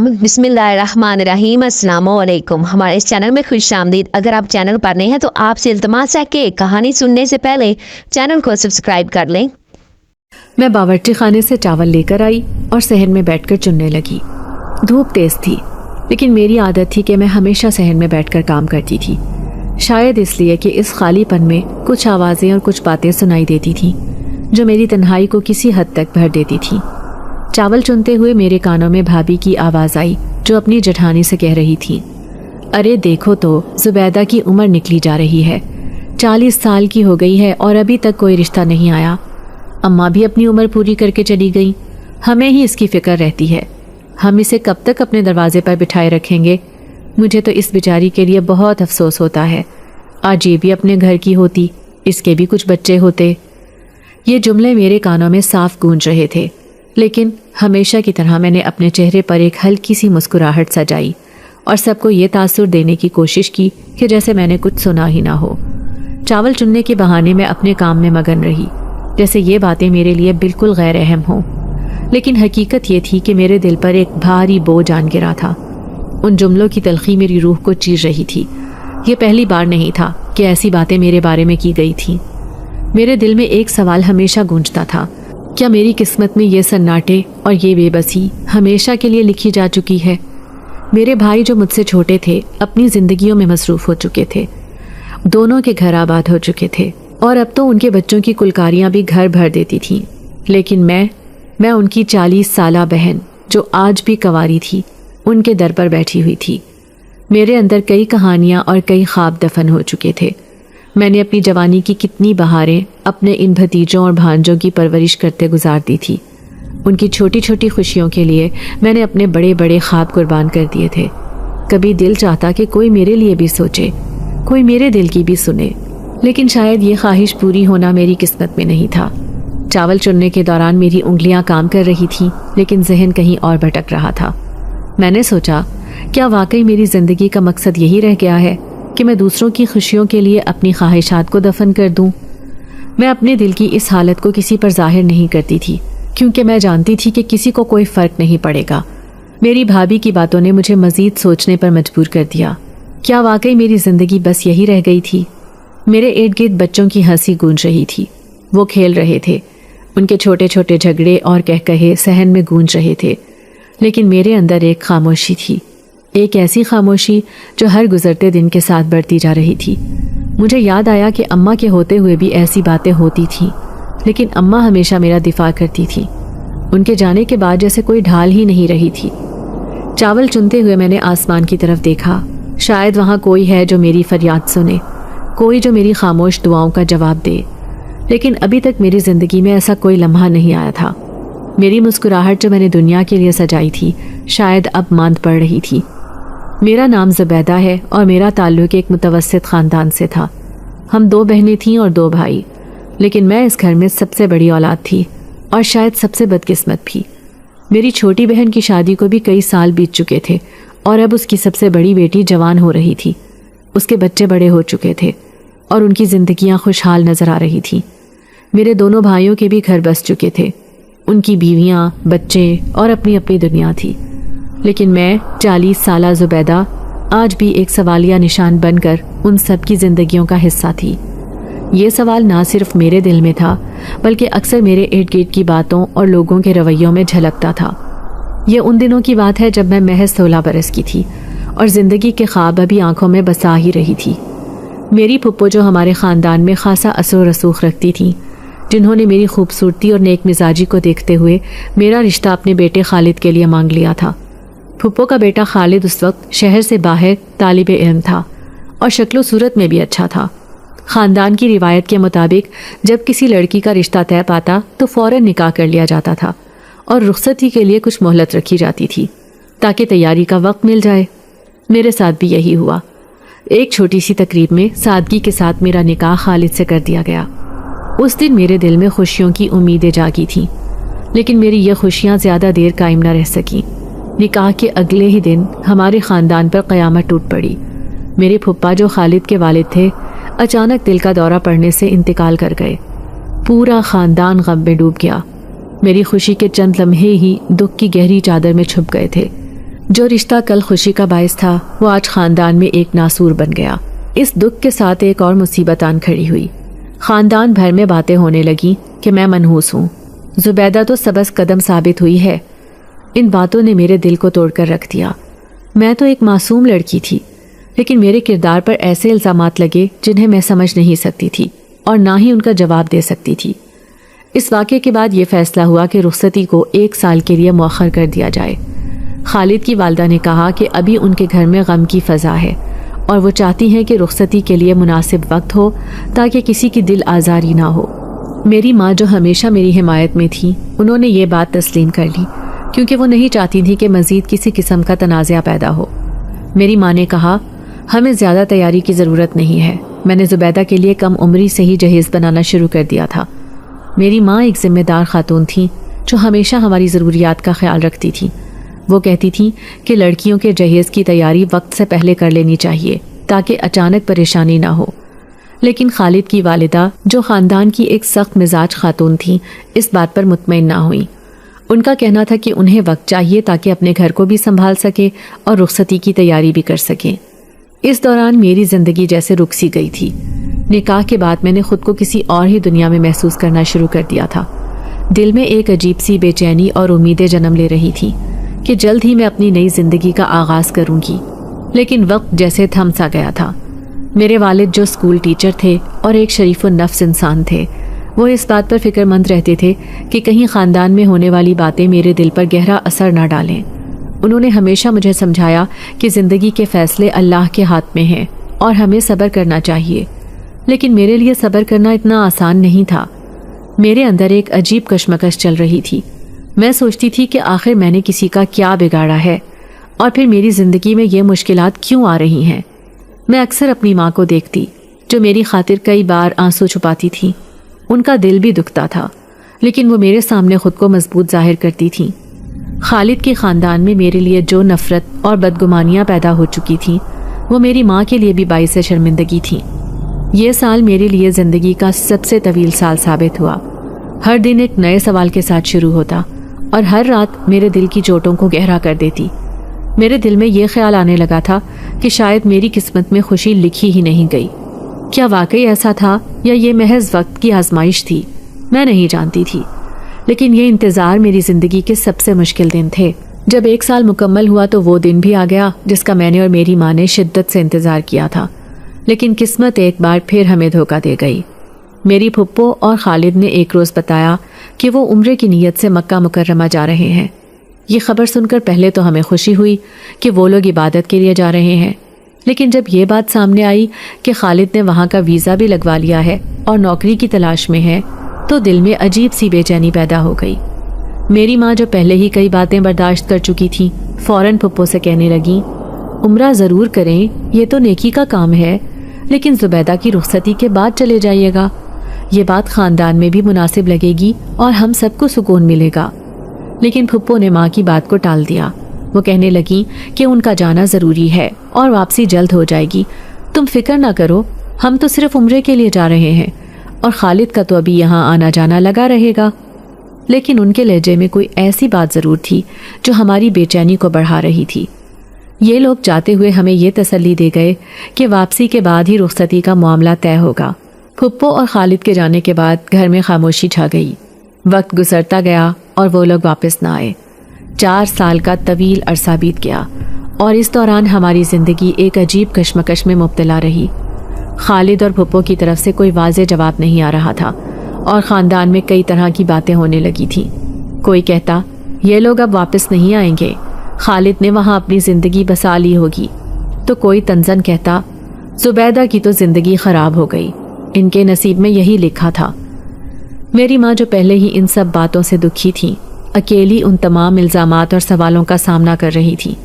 बिस्मिल्लाहिर्रहमानिर्रहीम। अस्सलामुअलैकुम। हमारे इस चैनल में खुश आमदीद। अगर आप चैनल पर नए हैं तो आपसे इल्तमास है कि कहानी सुनने से पहले चैनल को सब्सक्राइब कर लें। मैं बावर्ची खाने से चावल लेकर आई और सहन में बैठकर चुनने लगी। धूप तेज थी, लेकिन मेरी आदत थी कि मैं हमेशा सहन में बैठकर काम करती थी। शायद इसलिए कि इस खालीपन में कुछ आवाज़ें और कुछ बातें सुनाई देती थीं जो मेरी तन्हाई को किसी हद तक भर देती थीं। चावल चुनते हुए मेरे कानों में भाभी की आवाज़ आई जो अपनी जेठानी से कह रही थी, अरे देखो तो जुबैदा की उम्र निकली जा रही है, 40 साल की हो गई है और अभी तक कोई रिश्ता नहीं आया। अम्मा भी अपनी उम्र पूरी करके चली गई, हमें ही इसकी फ़िक्र रहती है। हम इसे कब तक अपने दरवाजे पर बिठाए रखेंगे? मुझे तो इस बेचारी के लिए बहुत अफसोस होता है। आज ये भी अपने घर की होती, इसके भी कुछ बच्चे होते। ये जुमले मेरे कानों में साफ गूंज रहे थे, लेकिन हमेशा की तरह मैंने अपने चेहरे पर एक हल्की सी मुस्कुराहट सजाई और सबको ये तासुर देने की कोशिश की कि जैसे मैंने कुछ सुना ही ना हो। चावल चुनने के बहाने मैं अपने काम में मगन रही, जैसे ये बातें मेरे लिए बिल्कुल गैर अहम हों। लेकिन हकीकत ये थी कि मेरे दिल पर एक भारी बोझ आन गिरा था। उन जुमलों की तलखी मेरी रूह को चीर रही थी। ये पहली बार नहीं था कि ऐसी बातें मेरे बारे में की गई थीं। मेरे दिल में एक सवाल हमेशा गूंजता था, क्या मेरी किस्मत में ये सन्नाटे और ये बेबसी हमेशा के लिए लिखी जा चुकी है? मेरे भाई जो मुझसे छोटे थे अपनी ज़िंदगियों में मसरूफ़ हो चुके थे, दोनों के घर आबाद हो चुके थे और अब तो उनके बच्चों की कुलकारियाँ भी घर भर देती थीं। लेकिन मैं उनकी 40 साला बहन जो आज भी कंवारी थी, उनके दर पर बैठी हुई थी। मेरे अंदर कई कहानियाँ और कई ख्वाब दफन हो चुके थे। मैंने अपनी जवानी की कितनी बहारें अपने इन भतीजों और भांजों की परवरिश करते गुजार दी थी। उनकी छोटी छोटी खुशियों के लिए मैंने अपने बड़े बड़े ख्वाब कुर्बान कर दिए थे। कभी दिल चाहता कि कोई मेरे लिए भी सोचे, कोई मेरे दिल की भी सुने, लेकिन शायद ये ख्वाहिश पूरी होना मेरी किस्मत में नहीं था। चावल चुनने के दौरान मेरी उंगलियां काम कर रही थीं, लेकिन जहन कहीं और भटक रहा था। मैंने सोचा, क्या वाकई मेरी ज़िंदगी का मकसद यही रह गया है कि मैं दूसरों की खुशियों के लिए अपनी ख्वाहिशात को दफन कर दूं? मैं अपने दिल की इस हालत को किसी पर जाहिर नहीं करती थी, क्योंकि मैं जानती थी कि किसी को कोई फ़र्क नहीं पड़ेगा। मेरी भाभी की बातों ने मुझे मज़ीद सोचने पर मजबूर कर दिया। क्या वाकई मेरी ज़िंदगी बस यही रह गई थी? मेरे इर्द गिर्द बच्चों की हंसी गूंज रही थी। वो खेल रहे थे, उनके छोटे छोटे झगड़े और कहकहे सहन में गूंज रहे थे, लेकिन मेरे अंदर एक खामोशी थी, एक ऐसी खामोशी जो हर गुजरते दिन के साथ बढ़ती जा रही थी। मुझे याद आया कि अम्मा के होते हुए भी ऐसी बातें होती थीं, लेकिन अम्मा हमेशा मेरा दिफा करती थी। उनके जाने के बाद जैसे कोई ढाल ही नहीं रही थी। चावल चुनते हुए मैंने आसमान की तरफ देखा। शायद वहाँ कोई है जो मेरी फरियाद सुने, कोई जो मेरी खामोश दुआओं का जवाब दे। लेकिन अभी तक मेरी ज़िंदगी में ऐसा कोई लम्हा नहीं आया था। मेरी मुस्कुराहट जो मैंने दुनिया के लिए सजाई थी, शायद अब मांद पड़ रही थी। मेरा नाम ज़ुबैदा है और मेरा ताल्लुक़ एक मुतवस्सित ख़ानदान से था। हम 2 बहनें थीं और 2 भाई, लेकिन मैं इस घर में सबसे बड़ी औलाद थी और शायद सबसे बदकिस्मत भी। मेरी छोटी बहन की शादी को भी कई साल बीत चुके थे और अब उसकी सबसे बड़ी बेटी जवान हो रही थी। उसके बच्चे बड़े हो चुके थे और उनकी ज़िंदगियाँ खुशहाल नज़र आ रही थीं। मेरे दोनों भाइयों के भी घर बस चुके थे, उनकी बीवियाँ, बच्चे और अपनी अपनी दुनिया थी। लेकिन मैं 40 साला ज़ुबैदा आज भी एक सवालिया निशान बनकर उन सब की ज़िंदगियों का हिस्सा थी। ये सवाल ना सिर्फ मेरे दिल में था, बल्कि अक्सर मेरे इर्द गिर्द की बातों और लोगों के रवैयों में झलकता था। ये उन दिनों की बात है जब मैं महज 16 बरस की थी और ज़िंदगी के ख्वाब अभी आंखों में बसा ही रही थी। मेरी फुप्पो जो हमारे ख़ानदान में खासा असर रसूख रखती थी, जिन्होंने मेरी खूबसूरती और नेक मिजाजी को देखते हुए मेरा रिश्ता अपने बेटे खालिद के लिए मांग लिया था। फुप्पो का बेटा खालिद उस वक्त शहर से बाहर तालिबे इल्म था और शक्लो सूरत में भी अच्छा था। ख़ानदान की रिवायत के मुताबिक जब किसी लड़की का रिश्ता तय पाता तो फ़ौरन निकाह कर लिया जाता था और रुखसती के लिए कुछ मोहलत रखी जाती थी ताकि तैयारी का वक्त मिल जाए। मेरे साथ भी यही हुआ। एक छोटी सी तकरीब में सादगी के साथ मेरा निकाह खालिद से कर दिया गया। उस दिन मेरे दिल में खुशियों की उम्मीदें जागी थीं, लेकिन मेरी ये खुशियाँ ज़्यादा देर कायम न रह सकीं। निकाह के अगले ही दिन हमारे ख़ानदान पर क़यामत टूट पड़ी। मेरे फुप्पा जो खालिद के वालिद थे, अचानक दिल का दौरा पड़ने से इंतकाल कर गए। पूरा ख़ानदान गम में डूब गया। मेरी खुशी के चंद लम्हे ही दुख की गहरी चादर में छुप गए थे। जो रिश्ता कल खुशी का बायस था वो आज खानदान में एक नासूर बन गया। इस दुख के साथ एक और मुसीबत आन खड़ी हुई। खानदान भर में बातें होने लगी कि मैं मनहूस हूँ। जुबैदा तो सबस कदम साबित हुई है। इन बातों ने मेरे दिल को तोड़कर रख दिया। मैं तो एक मासूम लड़की थी, लेकिन मेरे किरदार पर ऐसे इल्ज़ामात लगे जिन्हें मैं समझ नहीं सकती थी और ना ही उनका जवाब दे सकती थी। इस वाक़े के बाद ये फैसला हुआ कि रुखसती को 1 साल के लिए मौखर कर दिया जाए। खालिद की वालदा ने कहा कि अभी उनके घर में गम की फ़ज़ा है और वो चाहती हैं कि रुखसती के लिए मुनासिब वक्त हो ताकि किसी की दिल आज़ारी ना हो। मेरी माँ जो हमेशा मेरी हिमायत में थी, उन्होंने ये बात तस्लीम कर ली क्योंकि वो नहीं चाहती थी कि मज़ीद किसी किस्म का तनाज़ा पैदा हो। मेरी माँ ने कहा, हमें ज़्यादा तैयारी की ज़रूरत नहीं है। मैंने ज़ुबैदा के लिए कम उम्री से ही जहेज़ बनाना शुरू कर दिया था। मेरी माँ एक ज़िम्मेदार खातून थी जो हमेशा हमारी ज़रूरियात का ख्याल रखती थी। वो कहती थी कि लड़कियों के जहेज़ की तैयारी वक्त से पहले कर लेनी चाहिए ताकि अचानक परेशानी ना हो। लेकिन खालिद की वालिदा, जो ख़ानदान की एक सख्त मिजाज खातून थी, इस बात पर मुतमईन ना हुई। उनका कहना था कि उन्हें वक्त चाहिए ताकि अपने घर को भी संभाल सके और रुखसती की तैयारी भी कर सके। इस दौरान मेरी ज़िंदगी जैसे रुक सी गई थी। निकाह के बाद मैंने खुद को किसी और ही दुनिया में महसूस करना शुरू कर दिया था। दिल में एक अजीब सी बेचैनी और उम्मीदें जन्म ले रही थी कि जल्द ही मैं अपनी नई ज़िंदगी का आगाज़ करूँगी। लेकिन वक्त जैसे थम सा गया था। मेरे वालिद जो स्कूल टीचर थे और एक शरीफ नफ्स इंसान थे, वो इस बात पर फ़िक्रमंद रहते थे कि कहीं ख़ानदान में होने वाली बातें मेरे दिल पर गहरा असर ना डालें। उन्होंने हमेशा मुझे समझाया कि ज़िंदगी के फ़ैसले अल्लाह के हाथ में हैं और हमें सब्र करना चाहिए। लेकिन मेरे लिए सब्र करना इतना आसान नहीं था। मेरे अंदर एक अजीब कशमकश चल रही थी। मैं सोचती थी कि आखिर मैंने किसी का क्या बिगाड़ा है और फिर मेरी ज़िंदगी में ये मुश्किलात क्यों आ रही हैं। मैं अक्सर अपनी माँ को देखती, जो मेरी खातिर कई बार आंसू छुपाती थी। उनका दिल भी दुखता था, लेकिन वो मेरे सामने खुद को मजबूत जाहिर करती थी। खालिद के ख़ानदान में मेरे लिए जो नफ़रत और बदगुमानियाँ पैदा हो चुकी थीं, वो मेरी माँ के लिए भी बाइस शर्मिंदगी थी। ये साल मेरे लिए ज़िंदगी का सबसे तवील साल साबित हुआ। हर दिन एक नए सवाल के साथ शुरू होता और हर रात मेरे दिल की चोटों को गहरा कर देती। मेरे दिल में ये ख्याल आने लगा था कि शायद मेरी किस्मत में खुशी लिखी ही नहीं गई। क्या वाकई ऐसा था या ये महज वक्त की आजमाइश थी? मैं नहीं जानती थी। लेकिन ये इंतज़ार मेरी ज़िंदगी के सबसे मुश्किल दिन थे। जब 1 साल मुकम्मल हुआ तो वो दिन भी आ गया जिसका मैंने और मेरी माँ ने शिद्दत से इंतज़ार किया था। लेकिन किस्मत एक बार फिर हमें धोखा दे गई। मेरी फुप्पो और खालिद ने एक रोज़ बताया कि वो उम्रे की नीयत से मक्का मुकर्रमा जा रहे हैं। ये खबर सुनकर पहले तो हमें खुशी हुई कि वो लोग इबादत के लिए जा रहे हैं, लेकिन जब ये बात सामने आई कि खालिद ने वहाँ का वीज़ा भी लगवा लिया है और नौकरी की तलाश में है, तो दिल में अजीब सी बेचैनी पैदा हो गई। मेरी माँ, जो पहले ही कई बातें बर्दाश्त कर चुकी थी, फ़ौरन फुप्पो से कहने लगी, उम्रा ज़रूर करें, ये तो नेकी का काम है, लेकिन ज़ुबैदा की रुखसती के बाद चले जाइएगा। ये बात ख़ानदान में भी मुनासिब लगेगी और हम सबको सुकून मिलेगा। लेकिन फुप्पो ने माँ की बात को टाल दिया। वो कहने लगी कि उनका जाना ज़रूरी है और वापसी जल्द हो जाएगी। तुम फिक्र ना करो, हम तो सिर्फ उम्रे के लिए जा रहे हैं और खालिद का तो अभी यहाँ आना जाना लगा रहेगा। लेकिन उनके लहजे में कोई ऐसी बात ज़रूर थी जो हमारी बेचैनी को बढ़ा रही थी। ये लोग जाते हुए हमें ये तसल्ली दे गए कि वापसी के बाद ही रुखसती का मामला तय होगा। फुप्पो और खालिद के जाने के बाद घर में खामोशी छा गई। वक्त गुजरता गया और वो लोग वापस ना आए। 4 साल का तवील अरसा बीत गया और इस दौरान हमारी ज़िंदगी एक अजीब कशमकश में मुब्तला रही। खालिद और फुप्पो की तरफ से कोई वाज़ेह जवाब नहीं आ रहा था और ख़ानदान में कई तरह की बातें होने लगी थी। कोई कहता, ये लोग अब वापस नहीं आएंगे, खालिद ने वहाँ अपनी ज़िंदगी बसा ली होगी। तो कोई तंज़न कहता, ज़ुबैदा की तो ज़िंदगी ख़राब हो गई, इनके नसीब में यही लिखा था। मेरी माँ, जो पहले ही इन सब बातों से दुखी थी, अकेली उन तमाम इल्ज़ामात और सवालों का सामना कर रही थी।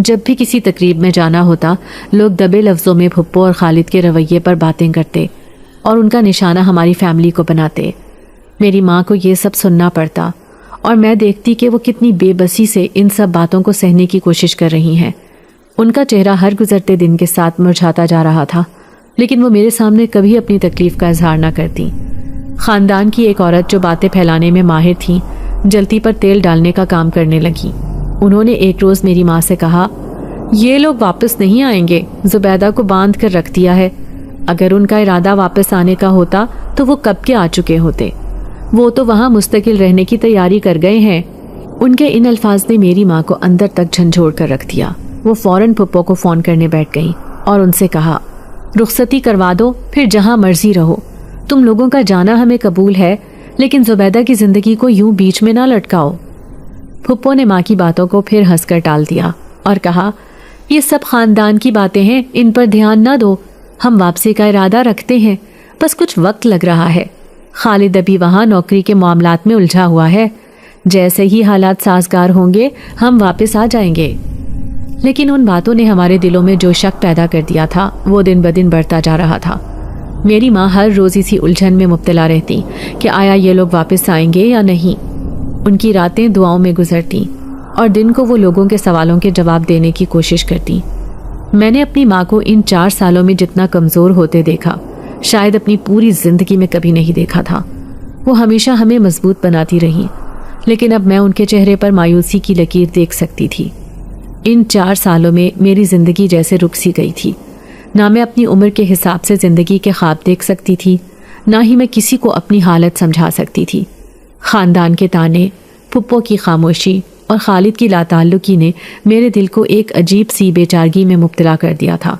जब भी किसी तकरीब में जाना होता, लोग दबे लफ्ज़ों में फुप्पो और खालिद के रवैये पर बातें करते और उनका निशाना हमारी फैमिली को बनाते। मेरी माँ को ये सब सुनना पड़ता और मैं देखती कि वो कितनी बेबसी से इन सब बातों को सहने की कोशिश कर रही हैं। उनका चेहरा हर गुजरते दिन के साथ मुरझाता जा रहा था, लेकिन वो मेरे सामने कभी अपनी तकलीफ़ का इजहार न करती। ख़ानदान की एक औरत जो बातें फैलाने में माहिर थी, जलती पर तेल डालने का काम करने लगी। انہوں نے ایک روز میری ماں سے کہا، یہ لوگ واپس نہیں آئیں گے، زبیدہ کو باندھ کر رکھ دیا ہے، اگر ان کا ارادہ واپس آنے کا ہوتا تو وہ کب کے آ چکے ہوتے، وہ تو وہاں مستقل رہنے کی تیاری کر گئے ہیں۔ ان کے ان الفاظ نے میری ماں کو اندر تک جھنجھوڑ کر رکھ دیا۔ وہ فوراً پھپھو کو فون کرنے بیٹھ گئیں اور ان سے کہا، رخصتی کروا دو، پھر جہاں مرضی رہو، تم لوگوں کا جانا ہمیں قبول ہے، لیکن زبیدہ کی زندگی کو یوں بیچ میں نہ لٹکاؤ۔ پھپھو نے ماں کی باتوں کو پھر ہنس کر ٹال دیا اور کہا، یہ سب خاندان کی باتیں ہیں، ان پر دھیان نہ دو، ہم واپسی کا ارادہ رکھتے ہیں، بس کچھ وقت لگ رہا ہے۔ خالد ابھی وہاں نوکری کے معاملات میں الجھا ہوا ہے، جیسے ہی حالات سازگار ہوں گے ہم واپس آ جائیں گے۔ لیکن ان باتوں نے ہمارے دلوں میں جو شک پیدا کر دیا تھا وہ دن بدن بڑھتا جا رہا تھا۔ میری ماں ہر روز اسی الجھن میں مبتلا رہتی کہ آیا یہ لوگ واپس آئیں گے یا نہیں۔ ان کی راتیں دعاؤں میں گزرتی اور دن کو وہ لوگوں کے سوالوں کے جواب دینے کی کوشش کرتی۔ میں نے اپنی ماں کو ان 4 سالوں میں جتنا کمزور ہوتے دیکھا شاید اپنی پوری زندگی میں کبھی نہیں دیکھا تھا۔ وہ ہمیشہ ہمیں مضبوط بناتی رہی، لیکن اب میں ان کے چہرے پر مایوسی کی لکیر دیکھ سکتی تھی۔ ان 4 سالوں میں میری زندگی جیسے رک سی گئی تھی۔ نہ میں اپنی عمر کے حساب سے زندگی کے خواب دیکھ سکتی تھی، نہ ہی میں کسی کو اپنی حالت سمجھا سکتی تھی۔ خاندان کے تانے، پھپھو کی خاموشی اور خالد کی لاتعلقی نے میرے دل کو ایک عجیب سی بے چارگی میں مبتلا کر دیا تھا۔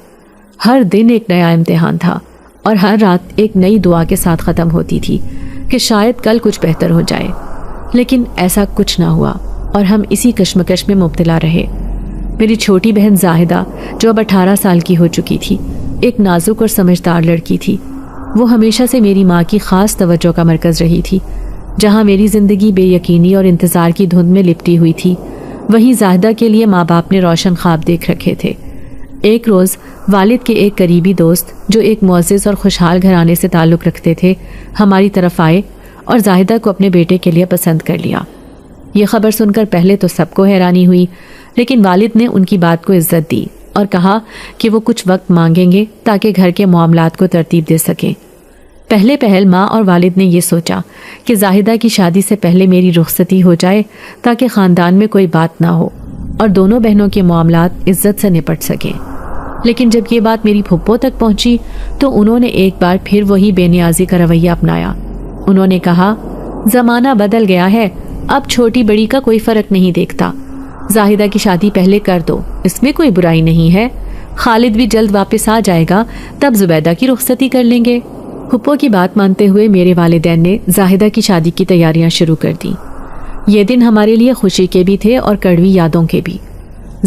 ہر دن ایک نیا امتحان تھا اور ہر رات ایک نئی دعا کے ساتھ ختم ہوتی تھی کہ شاید کل کچھ بہتر ہو جائے، لیکن ایسا کچھ نہ ہوا اور ہم اسی کشمکش میں مبتلا رہے۔ میری چھوٹی بہن زاہدہ جو اب 18 سال کی ہو چکی تھی، ایک نازک اور سمجھدار لڑکی تھی۔ وہ ہمیشہ سے میری ماں کی خاص توجہ کا مرکز رہی تھی۔ جہاں میری زندگی بے یقینی اور انتظار کی دھند میں لپٹی ہوئی تھی، وہیں زاہدہ کے لیے ماں باپ نے روشن خواب دیکھ رکھے تھے۔ ایک روز والد کے ایک قریبی دوست جو ایک معزز اور خوشحال گھرانے سے تعلق رکھتے تھے ہماری طرف آئے اور زاہدہ کو اپنے بیٹے کے لیے پسند کر لیا۔ یہ خبر سن کر پہلے تو سب کو حیرانی ہوئی، لیکن والد نے ان کی بات کو عزت دی اور کہا کہ وہ کچھ وقت مانگیں گے تاکہ گھر کے معاملات کو ترتیب دے سکیں۔ پہل ماں اور والد نے یہ سوچا کہ زاہدہ کی شادی سے پہلے میری رخصتی ہو جائے تاکہ خاندان میں کوئی بات نہ ہو اور دونوں بہنوں کے معاملات عزت سے نپٹ سکیں۔ لیکن جب یہ بات میری پھپھو تک پہنچی تو انہوں نے ایک بار پھر وہی بے نیازی کا رویہ اپنایا۔ انہوں نے کہا، زمانہ بدل گیا ہے، اب چھوٹی بڑی کا کوئی فرق نہیں دیکھتا، زاہدہ کی شادی پہلے کر دو، اس میں کوئی برائی نہیں ہے، خالد بھی جلد واپس آ جائے گا، تب زبیدہ کی رخصتی کر لیں گے۔ پھپھو کی بات مانتے ہوئے میرے والدین نے زاہدہ کی شادی کی تیاریاں شروع کر دیں۔ یہ دن ہمارے لیے خوشی کے بھی تھے اور کڑوی یادوں کے بھی۔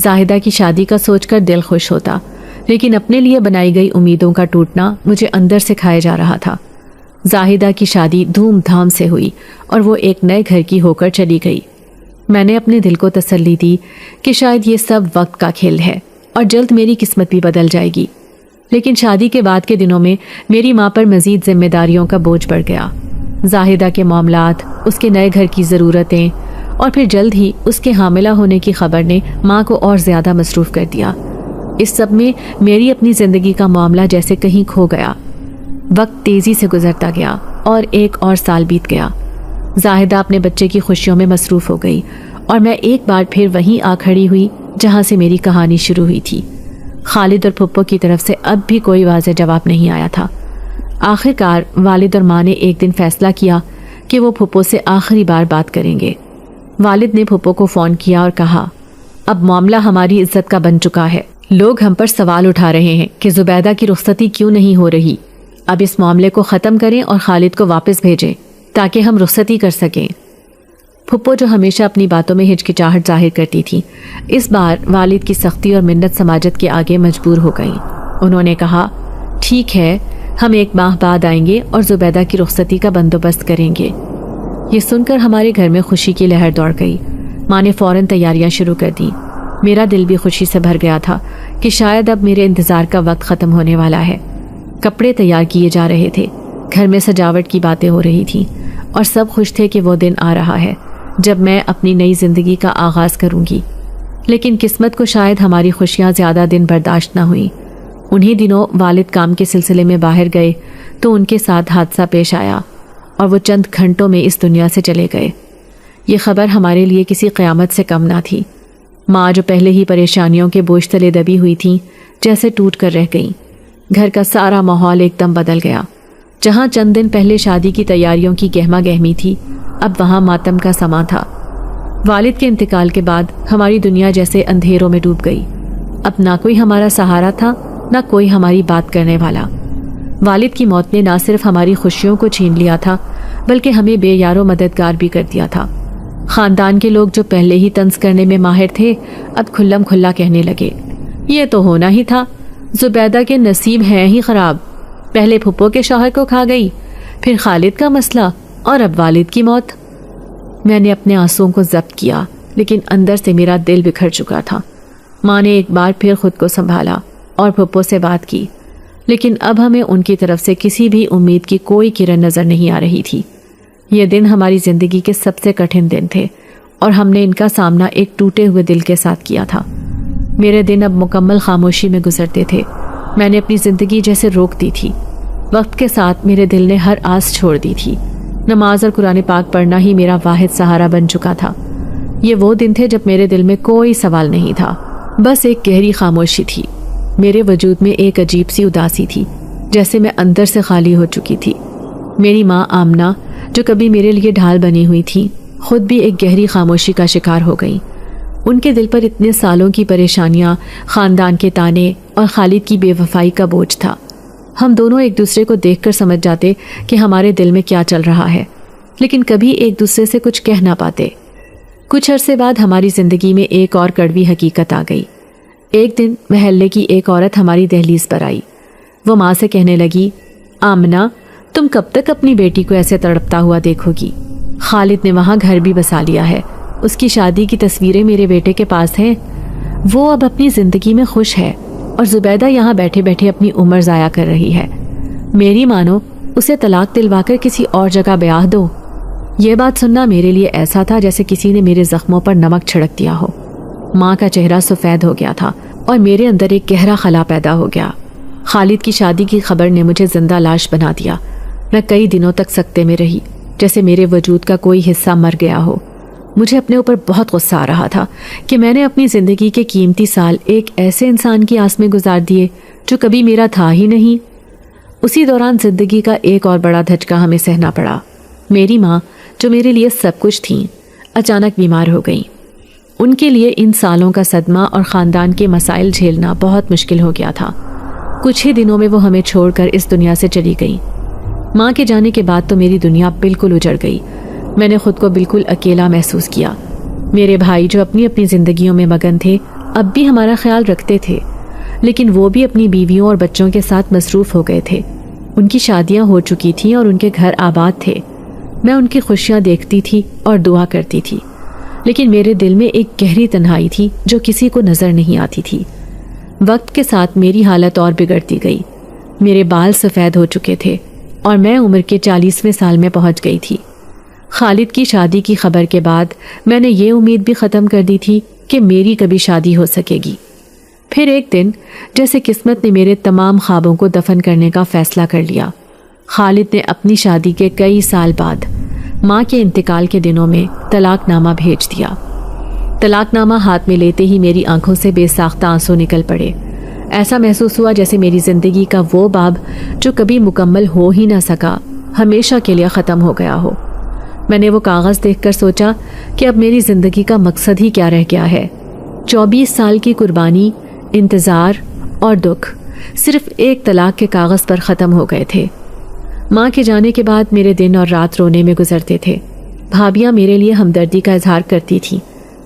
زاہدہ کی شادی کا سوچ کر دل خوش ہوتا، لیکن اپنے لیے بنائی گئی امیدوں کا ٹوٹنا مجھے اندر سے کھائے جا رہا تھا۔ زاہدہ کی شادی دھوم دھام سے ہوئی اور وہ ایک نئے گھر کی ہو کر چلی گئی۔ میں نے اپنے دل کو تسلی دی کہ شاید یہ سب وقت کا کھیل ہے اور جلد میری قسمت بھی بدل جائے گی۔ لیکن شادی کے بعد کے دنوں میں میری ماں پر مزید ذمہ داریوں کا بوجھ بڑھ گیا۔ زاہدہ کے معاملات، اس کے نئے گھر کی ضرورتیں اور پھر جلد ہی اس کے حاملہ ہونے کی خبر نے ماں کو اور زیادہ مصروف کر دیا۔ اس سب میں میری اپنی زندگی کا معاملہ جیسے کہیں کھو گیا۔ وقت تیزی سے گزرتا گیا اور ایک اور سال بیت گیا۔ زاہدہ اپنے بچے کی خوشیوں میں مصروف ہو گئی اور میں ایک بار پھر وہیں آ کھڑی ہوئی جہاں سے میری کہانی شروع ہوئی تھی۔ خالد اور پھپھو کی طرف سے اب بھی کوئی واضح جواب نہیں آیا تھا۔ آخر کار والد اور ماں نے ایک دن فیصلہ کیا کہ وہ پھپھو سے آخری بار بات کریں گے۔ والد نے پھپھو کو فون کیا اور کہا، اب معاملہ ہماری عزت کا بن چکا ہے، لوگ ہم پر سوال اٹھا رہے ہیں کہ زبیدہ کی رخصتی کیوں نہیں ہو رہی، اب اس معاملے کو ختم کریں اور خالد کو واپس بھیجیں تاکہ ہم رخصتی کر سکیں۔ پھپھو جو ہمیشہ اپنی باتوں میں ہچکچاہٹ ظاہر کرتی تھی، اس بار والد کی سختی اور منت سماجت کے آگے مجبور ہو گئیں۔ انہوں نے کہا، ٹھیک ہے، ہم 1 ماہ بعد آئیں گے اور زبیدہ کی رخصتی کا بندوبست کریں گے۔ یہ سن کر ہمارے گھر میں خوشی کی لہر دوڑ گئی۔ ماں نے فوراً تیاریاں شروع کر دیں۔ میرا دل بھی خوشی سے بھر گیا تھا کہ شاید اب میرے انتظار کا وقت ختم ہونے والا ہے۔ کپڑے تیار کیے جا رہے تھے، گھر میں سجاوٹ کی باتیں ہو رہی تھیں اور سب خوش تھے کہ وہ دن آ رہا ہے جب میں اپنی نئی زندگی کا آغاز کروں گی۔ لیکن قسمت کو شاید ہماری خوشیاں زیادہ دن برداشت نہ ہوئیں۔ انہی دنوں والد کام کے سلسلے میں باہر گئے تو ان کے ساتھ حادثہ پیش آیا اور وہ چند گھنٹوں میں اس دنیا سے چلے گئے۔ یہ خبر ہمارے لیے کسی قیامت سے کم نہ تھی۔ माँ जो पहले ही परेशानियों के बोझ तले दबी हुई थीं, जैसे टूट कर रह गईं। घर का सारा माहौल एकदम बदल गया। जहाँ चंद दिन पहले शादी की तैयारियों की गहमा गहमी थी, अब वहाँ मातम का समा था। वालिद के इंतकाल के बाद हमारी दुनिया जैसे अंधेरों में डूब गई। अब ना कोई हमारा सहारा था, ना कोई हमारी बात करने वाला। वालिद की मौत ने ना सिर्फ हमारी खुशियों को छीन लिया था, बल्कि हमें बेयारो मददगार भी कर दिया था। खानदान के लोग जो पहले ही तंज करने में माहिर थे, अब खुल्लम खुल्ला कहने लगे, ये तो होना ही था, जुबैदा के नसीब हैं ही खराब। पहले फुप्पो के शौहर को खा गई, फिर खालिद का मसला, और अब वालिद की मौत। मैंने अपने आंसुओं को जब्त किया, लेकिन अंदर से मेरा दिल बिखर चुका था। माँ ने एक बार फिर खुद को संभाला और फुप्पो से बात की, लेकिन अब हमें उनकी तरफ से किसी भी उम्मीद की कोई किरण नजर नहीं आ रही थी। ये दिन हमारी जिंदगी के सबसे कठिन दिन थे और हमने इनका सामना एक टूटे हुए दिल के साथ किया था। मेरे दिन अब मुकम्मल खामोशी में गुजरते थे। मैंने अपनी जिंदगी जैसे रोक दी थी। वक्त के साथ मेरे दिल ने हर आस छोड़ दी थी। नमाज और कुरान पाक पढ़ना ही मेरा वाहिद सहारा बन चुका था। ये वो दिन थे जब मेरे दिल में कोई सवाल नहीं था, बस एक गहरी खामोशी थी। मेरे वजूद में एक अजीब सी उदासी थी, जैसे मैं अंदर से खाली हो चुकी थी। मेरी माँ आमना, जो कभी मेरे लिए ढाल बनी हुई थी, खुद भी एक गहरी खामोशी का शिकार हो गई। उनके दिल पर इतने सालों की परेशानियां, खानदान के ताने और खालिद की बेवफाई का बोझ था। हम दोनों एक दूसरे को देखकर समझ जाते कि हमारे दिल में क्या चल रहा है, लेकिन कभी एक दूसरे से कुछ कह ना पाते। कुछ अरसे बाद हमारी ज़िंदगी में एक और कड़वी हकीकत आ गई। एक दिन महल्ले की एक औरत हमारी दहलीज पर आई। वो माँ से कहने लगी, आमना, तुम कब तक अपनी बेटी को ऐसे तड़पता हुआ देखोगी? खालिद ने वहाँ घर भी बसा लिया है। उसकी शादी की तस्वीरें मेरे बेटे के पास हैं। वो अब अपनी ज़िंदगी में खुश है और जुबैदा यहाँ बैठे बैठे अपनी उम्र ज़ाया कर रही है। मेरी मानो, उसे तलाक दिलवाकर किसी और जगह ब्याह दो। ये बात सुनना मेरे लिए ऐसा था जैसे किसी ने मेरे ज़ख्मों पर नमक छिड़क दिया हो। माँ का चेहरा सफ़ेद हो गया था और मेरे अंदर एक गहरा खला पैदा हो गया। खालिद की शादी की खबर ने मुझे जिंदा लाश बना दिया। मैं कई दिनों तक सकते में रही, जैसे मेरे वजूद का कोई हिस्सा मर गया हो। मुझे अपने ऊपर बहुत गुस्सा आ रहा था कि मैंने अपनी ज़िंदगी के कीमती साल एक ऐसे इंसान की आस में गुजार दिए जो कभी मेरा था ही नहीं। उसी दौरान ज़िंदगी का एक और बड़ा धचका हमें सहना पड़ा। मेरी माँ, जो मेरे लिए सब कुछ थी, अचानक बीमार हो गई। उनके लिए इन सालों का सदमा और ख़ानदान के मसाइल झेलना बहुत मुश्किल हो गया था। कुछ ही दिनों में वो हमें छोड़कर इस दुनिया से चली गई। माँ के जाने के बाद तो मेरी दुनिया बिल्कुल उजड़ गई। मैंने खुद को बिल्कुल अकेला महसूस किया। मेरे भाई जो अपनी अपनी ज़िंदगियों में मगन थे, अब भी हमारा ख्याल रखते थे, लेकिन वो भी अपनी बीवियों और बच्चों के साथ मसरूफ़ हो गए थे। उनकी शादियाँ हो चुकी थीं और उनके घर आबाद थे। मैं उनकी खुशियाँ देखती थी और दुआ करती थी, लेकिन मेरे दिल में एक गहरी तन्हाई थी जो किसी को नज़र नहीं आती थी। वक्त के साथ मेरी हालत और बिगड़ती गई। मेरे बाल सफ़ेद हो चुके थे और मैं उम्र के 40वें साल में पहुंच गई थी। खालिद की शादी की खबर के बाद मैंने ये उम्मीद भी ख़त्म कर दी थी कि मेरी कभी शादी हो सकेगी। फिर एक दिन, जैसे किस्मत ने मेरे तमाम ख्वाबों को दफन करने का फ़ैसला कर लिया, खालिद ने अपनी शादी के कई साल बाद माँ के इंतकाल के दिनों में तलाकनामा भेज दिया। तलाकनामा हाथ में लेते ही मेरी आंखों से बेसाख्ता आंसू निकल पड़े। ऐसा महसूस हुआ जैसे मेरी ज़िंदगी का वो बाब जो कभी मुकम्मल हो ही ना सका, हमेशा के लिए ख़त्म हो गया हो। मैंने वो कागज़ देखकर सोचा कि अब मेरी ज़िंदगी का मकसद ही क्या रह गया है। 24 साल की कुर्बानी, इंतज़ार और दुख सिर्फ एक तलाक के कागज़ पर ख़त्म हो गए थे। माँ के जाने के बाद मेरे दिन और रात रोने में गुजरते थे। भाभियाँ मेरे लिए हमदर्दी का इजहार करती थीं,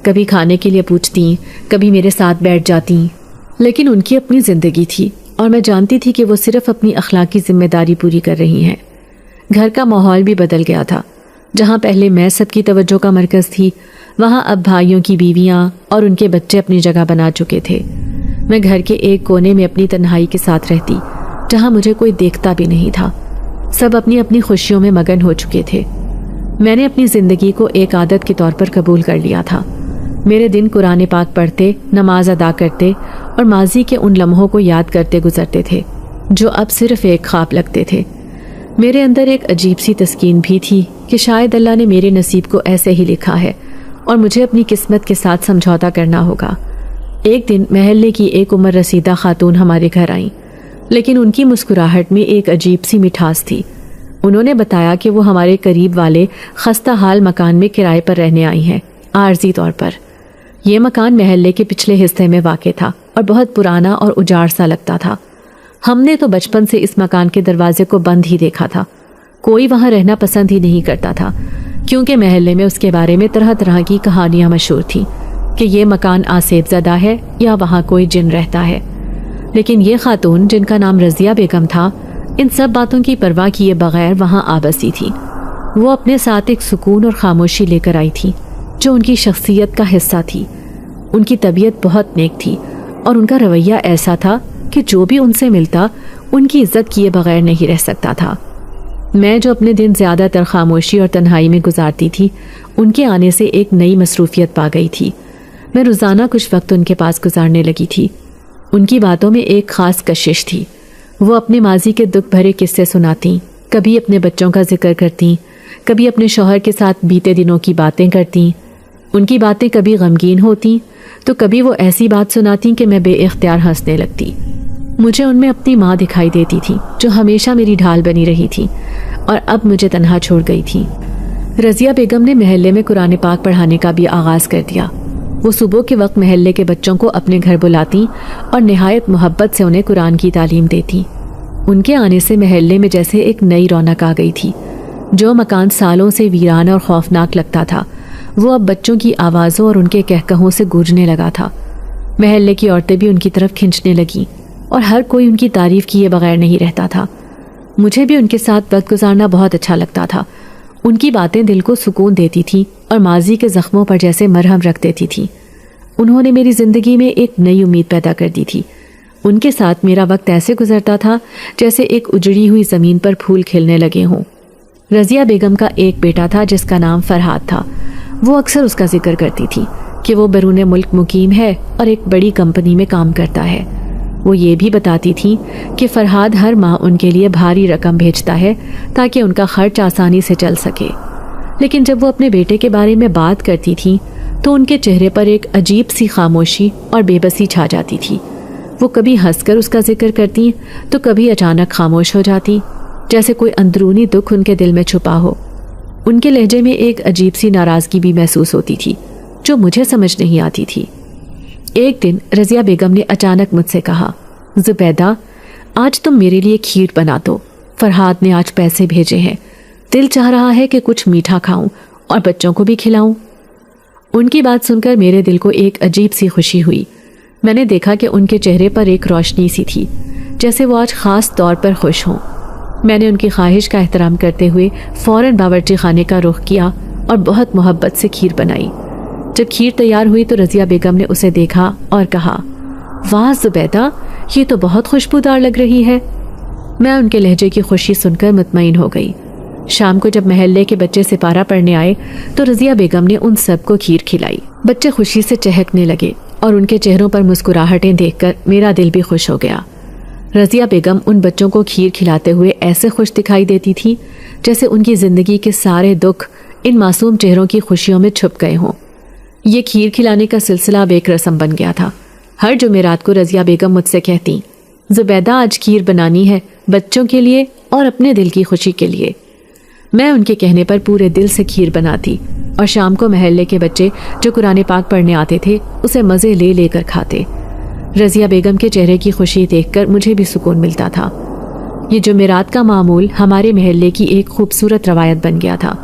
कभी खाने के लिए पूछती, कभी मेरे साथ बैठ जाती, लेकिन उनकी अपनी ज़िंदगी थी और मैं जानती थी कि वो सिर्फ अपनी अखलाकी जिम्मेदारी पूरी कर रही हैं। घर का माहौल भी बदल गया था। जहाँ पहले मैं सबकी तवज्जो का मरकज़ थी, वहाँ अब भाइयों की बीवियाँ और उनके बच्चे अपनी जगह बना चुके थे। मैं घर के एक कोने में अपनी तन्हाई के साथ रहती, जहाँ मुझे कोई देखता भी नहीं था। सब अपनी अपनी खुशियों में मगन हो चुके थे। मैंने अपनी ज़िंदगी को एक आदत के तौर पर कबूल कर लिया था। मेरे दिन कुरान पाक पढ़ते, नमाज अदा करते और माजी के उन लम्हों को याद करते गुजरते थे जो अब सिर्फ एक ख्वाब लगते थे। मेरे अंदर एक अजीब सी तस्कीन भी थी कि शायद अल्लाह ने मेरे नसीब को ऐसे ही लिखा है اور مجھے اپنی قسمت کے ساتھ سمجھوتا کرنا ہوگا۔ ایک دن محلے کی ایک عمر رسیدہ خاتون ہمارے گھر آئیں، لیکن ان کی مسکراہٹ میں ایک عجیب سی مٹھاس تھی۔ انہوں نے بتایا کہ وہ ہمارے قریب والے خستہ حال مکان میں کرائے پر رہنے آئی ہیں، عارضی طور پر۔ یہ مکان محلے کے پچھلے حصے میں واقع تھا اور بہت پرانا اور اجاڑ سا لگتا تھا۔ ہم نے تو بچپن سے اس مکان کے دروازے کو بند ہی دیکھا تھا۔ کوئی وہاں رہنا پسند ہی نہیں کرتا تھا، کیونکہ محلے میں اس کے بارے میں طرح طرح کی کہانیاں مشہور تھیں کہ یہ مکان آسیب زدہ ہے یا وہاں کوئی جن رہتا ہے۔ لیکن یہ خاتون، جن کا نام رضیہ بیگم تھا، ان سب باتوں کی پرواہ کیے بغیر وہاں آ بسی تھی۔ وہ اپنے ساتھ ایک سکون اور خاموشی لے کر آئی تھی جو ان کی شخصیت کا حصہ تھی۔ ان کی طبیعت بہت نیک تھی اور ان کا رویہ ایسا تھا کہ جو بھی ان سے ملتا ان کی عزت کیے بغیر نہیں رہ سکتا تھا۔ میں جو اپنے دن زیادہ تر خاموشی اور تنہائی میں گزارتی تھی، ان کے آنے سے ایک نئی مصروفیت پا گئی تھی۔ میں روزانہ کچھ وقت ان کے پاس گزارنے لگی تھی۔ ان کی باتوں میں ایک خاص کشش تھی۔ وہ اپنے ماضی کے دکھ بھرے قصے سناتیں، کبھی اپنے بچوں کا ذکر کرتیں، کبھی اپنے شوہر کے ساتھ بیتے دنوں کی باتیں کرتیں۔ ان کی باتیں کبھی غمگین ہوتیں تو کبھی وہ ایسی بات سناتیں کہ میں بے اختیار ہنسنے لگتی۔ مجھے ان میں اپنی ماں دکھائی دیتی تھی، جو ہمیشہ میری ڈھال بنی رہی تھی اور اب مجھے تنہا چھوڑ گئی تھی۔ رضیہ بیگم نے محلے میں قرآن پاک پڑھانے کا بھی آغاز کر دیا۔ وہ صبح کے وقت محلے کے بچوں کو اپنے گھر بلاتی اور نہایت محبت سے انہیں قرآن کی تعلیم دیتی۔ ان کے آنے سے محلے میں جیسے ایک نئی رونق آ گئی تھی۔ جو مکان سالوں سے ویران اور خوفناک لگتا تھا، وہ اب بچوں کی آوازوں اور ان کے کہکہوں سے گونجنے لگا تھا۔ محلے کی عورتیں بھی ان کی طرف کھنچنے لگیں اور ہر کوئی ان کی تعریف کیے بغیر نہیں رہتا تھا۔ مجھے بھی ان کے ساتھ وقت گزارنا بہت اچھا لگتا تھا۔ ان کی باتیں دل کو سکون دیتی تھیں اور ماضی کے زخموں پر جیسے مرہم رکھ دیتی تھیں۔ انہوں نے میری زندگی میں ایک نئی امید پیدا کر دی تھی۔ ان کے ساتھ میرا وقت ایسے گزرتا تھا جیسے ایک اجڑی ہوئی زمین پر پھول کھلنے لگے ہوں۔ رضیہ بیگم کا ایک بیٹا تھا جس کا نام فرحاد تھا۔ وہ اکثر اس کا ذکر کرتی تھی کہ وہ بیرون ملک مقیم ہے اور ایک بڑی کمپنی میں کام کرتا ہے۔ وہ یہ بھی بتاتی تھی کہ فرحاد ہر ماہ ان کے لیے بھاری رقم بھیجتا ہے تاکہ ان کا خرچ آسانی سے چل سکے۔ لیکن جب وہ اپنے بیٹے کے بارے میں بات کرتی تھی تو ان کے چہرے پر ایک عجیب سی خاموشی اور بے بسی چھا جاتی تھی۔ وہ کبھی ہنس کر اس کا ذکر کرتی تو کبھی اچانک خاموش ہو جاتی، جیسے کوئی اندرونی دکھ ان کے دل میں چھپا ہو۔ ان کے لہجے میں ایک عجیب سی ناراضگی بھی محسوس ہوتی تھی جو مجھے سمجھ نہیں آتی تھی۔ ایک دن رضیہ بیگم نے اچانک مجھ سے کہا، زبیدہ، آج تم میرے لیے کھیر بنا دو۔ فرحاد نے آج پیسے بھیجے ہیں، دل چاہ رہا ہے کہ کچھ میٹھا کھاؤں اور بچوں کو بھی کھلاؤں۔ ان کی بات سن کر میرے دل کو ایک عجیب سی خوشی ہوئی۔ میں نے دیکھا کہ ان کے چہرے پر ایک روشنی سی تھی، جیسے وہ آج خاص طور پر خوش ہوں۔ میں نے ان کی خواہش کا احترام کرتے ہوئے فوراً باورچی خانے کا رخ کیا اور بہت محبت سے کھیر بنائی۔ جب کھیر تیار ہوئی تو رضیہ بیگم نے اسے دیکھا اور کہا، واہ زبیدہ، یہ تو بہت خوشبودار لگ رہی ہے۔ میں ان کے لہجے کی خوشی سن کر مطمئن ہو گئی۔ شام کو جب محلے کے بچے سپارہ پڑھنے آئے تو رضیہ بیگم نے ان سب کو کھیر کھلائی۔ بچے خوشی سے چہکنے لگے اور ان کے چہروں پر مسکراہٹیں دیکھ کر میرا دل بھی خوش ہو گیا۔ رضیہ بیگم ان بچوں کو کھیر کھلاتے ہوئے ایسے خوش دکھائی دیتی تھی جیسے ان کی زندگی کے سارے دکھ ان معصوم چہروں کی خوشیوں میں چھپ گئے ہوں۔ یہ کھیر کھلانے کا سلسلہ اب ایک رسم بن گیا تھا۔ ہر جمعرات کو رضیہ بیگم مجھ سے کہتی، زبیدہ آج کھیر بنانی ہے، بچوں کے لیے اور اپنے دل کی خوشی کے لیے۔ میں ان کے کہنے پر پورے دل سے کھیر بناتی اور شام کو محلے کے بچے جو قرآن پاک پڑھنے آتے تھے اسے مزے لے لے کر کھاتے۔ رضیہ بیگم کے چہرے کی خوشی دیکھ کر مجھے بھی سکون ملتا تھا۔ یہ جمعرات کا معمول ہمارے محلے کی ایک خوبصورت روایت بن گیا تھا۔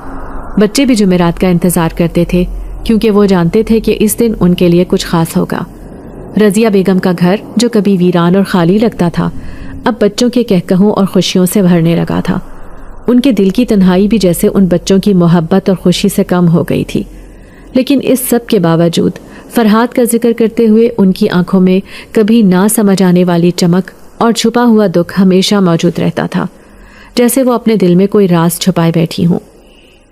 بچے بھی جمعرات کا انتظار کرتے تھے کیونکہ وہ جانتے تھے کہ اس دن ان کے لیے کچھ خاص ہوگا۔ رضیہ بیگم کا گھر جو کبھی ویران اور خالی لگتا تھا اب بچوں کے کہکہوں اور خوشیوں سے بھرنے لگا تھا۔ ان کے دل کی تنہائی بھی جیسے ان بچوں کی محبت اور خوشی سے کم ہو گئی تھی۔ لیکن اس سب کے باوجود فرحاد کا ذکر کرتے ہوئے ان کی آنکھوں میں کبھی نہ سمجھ آنے والی چمک اور چھپا ہوا دکھ ہمیشہ موجود رہتا تھا، جیسے وہ اپنے دل میں کوئی راز چھپائے بیٹھی ہوں۔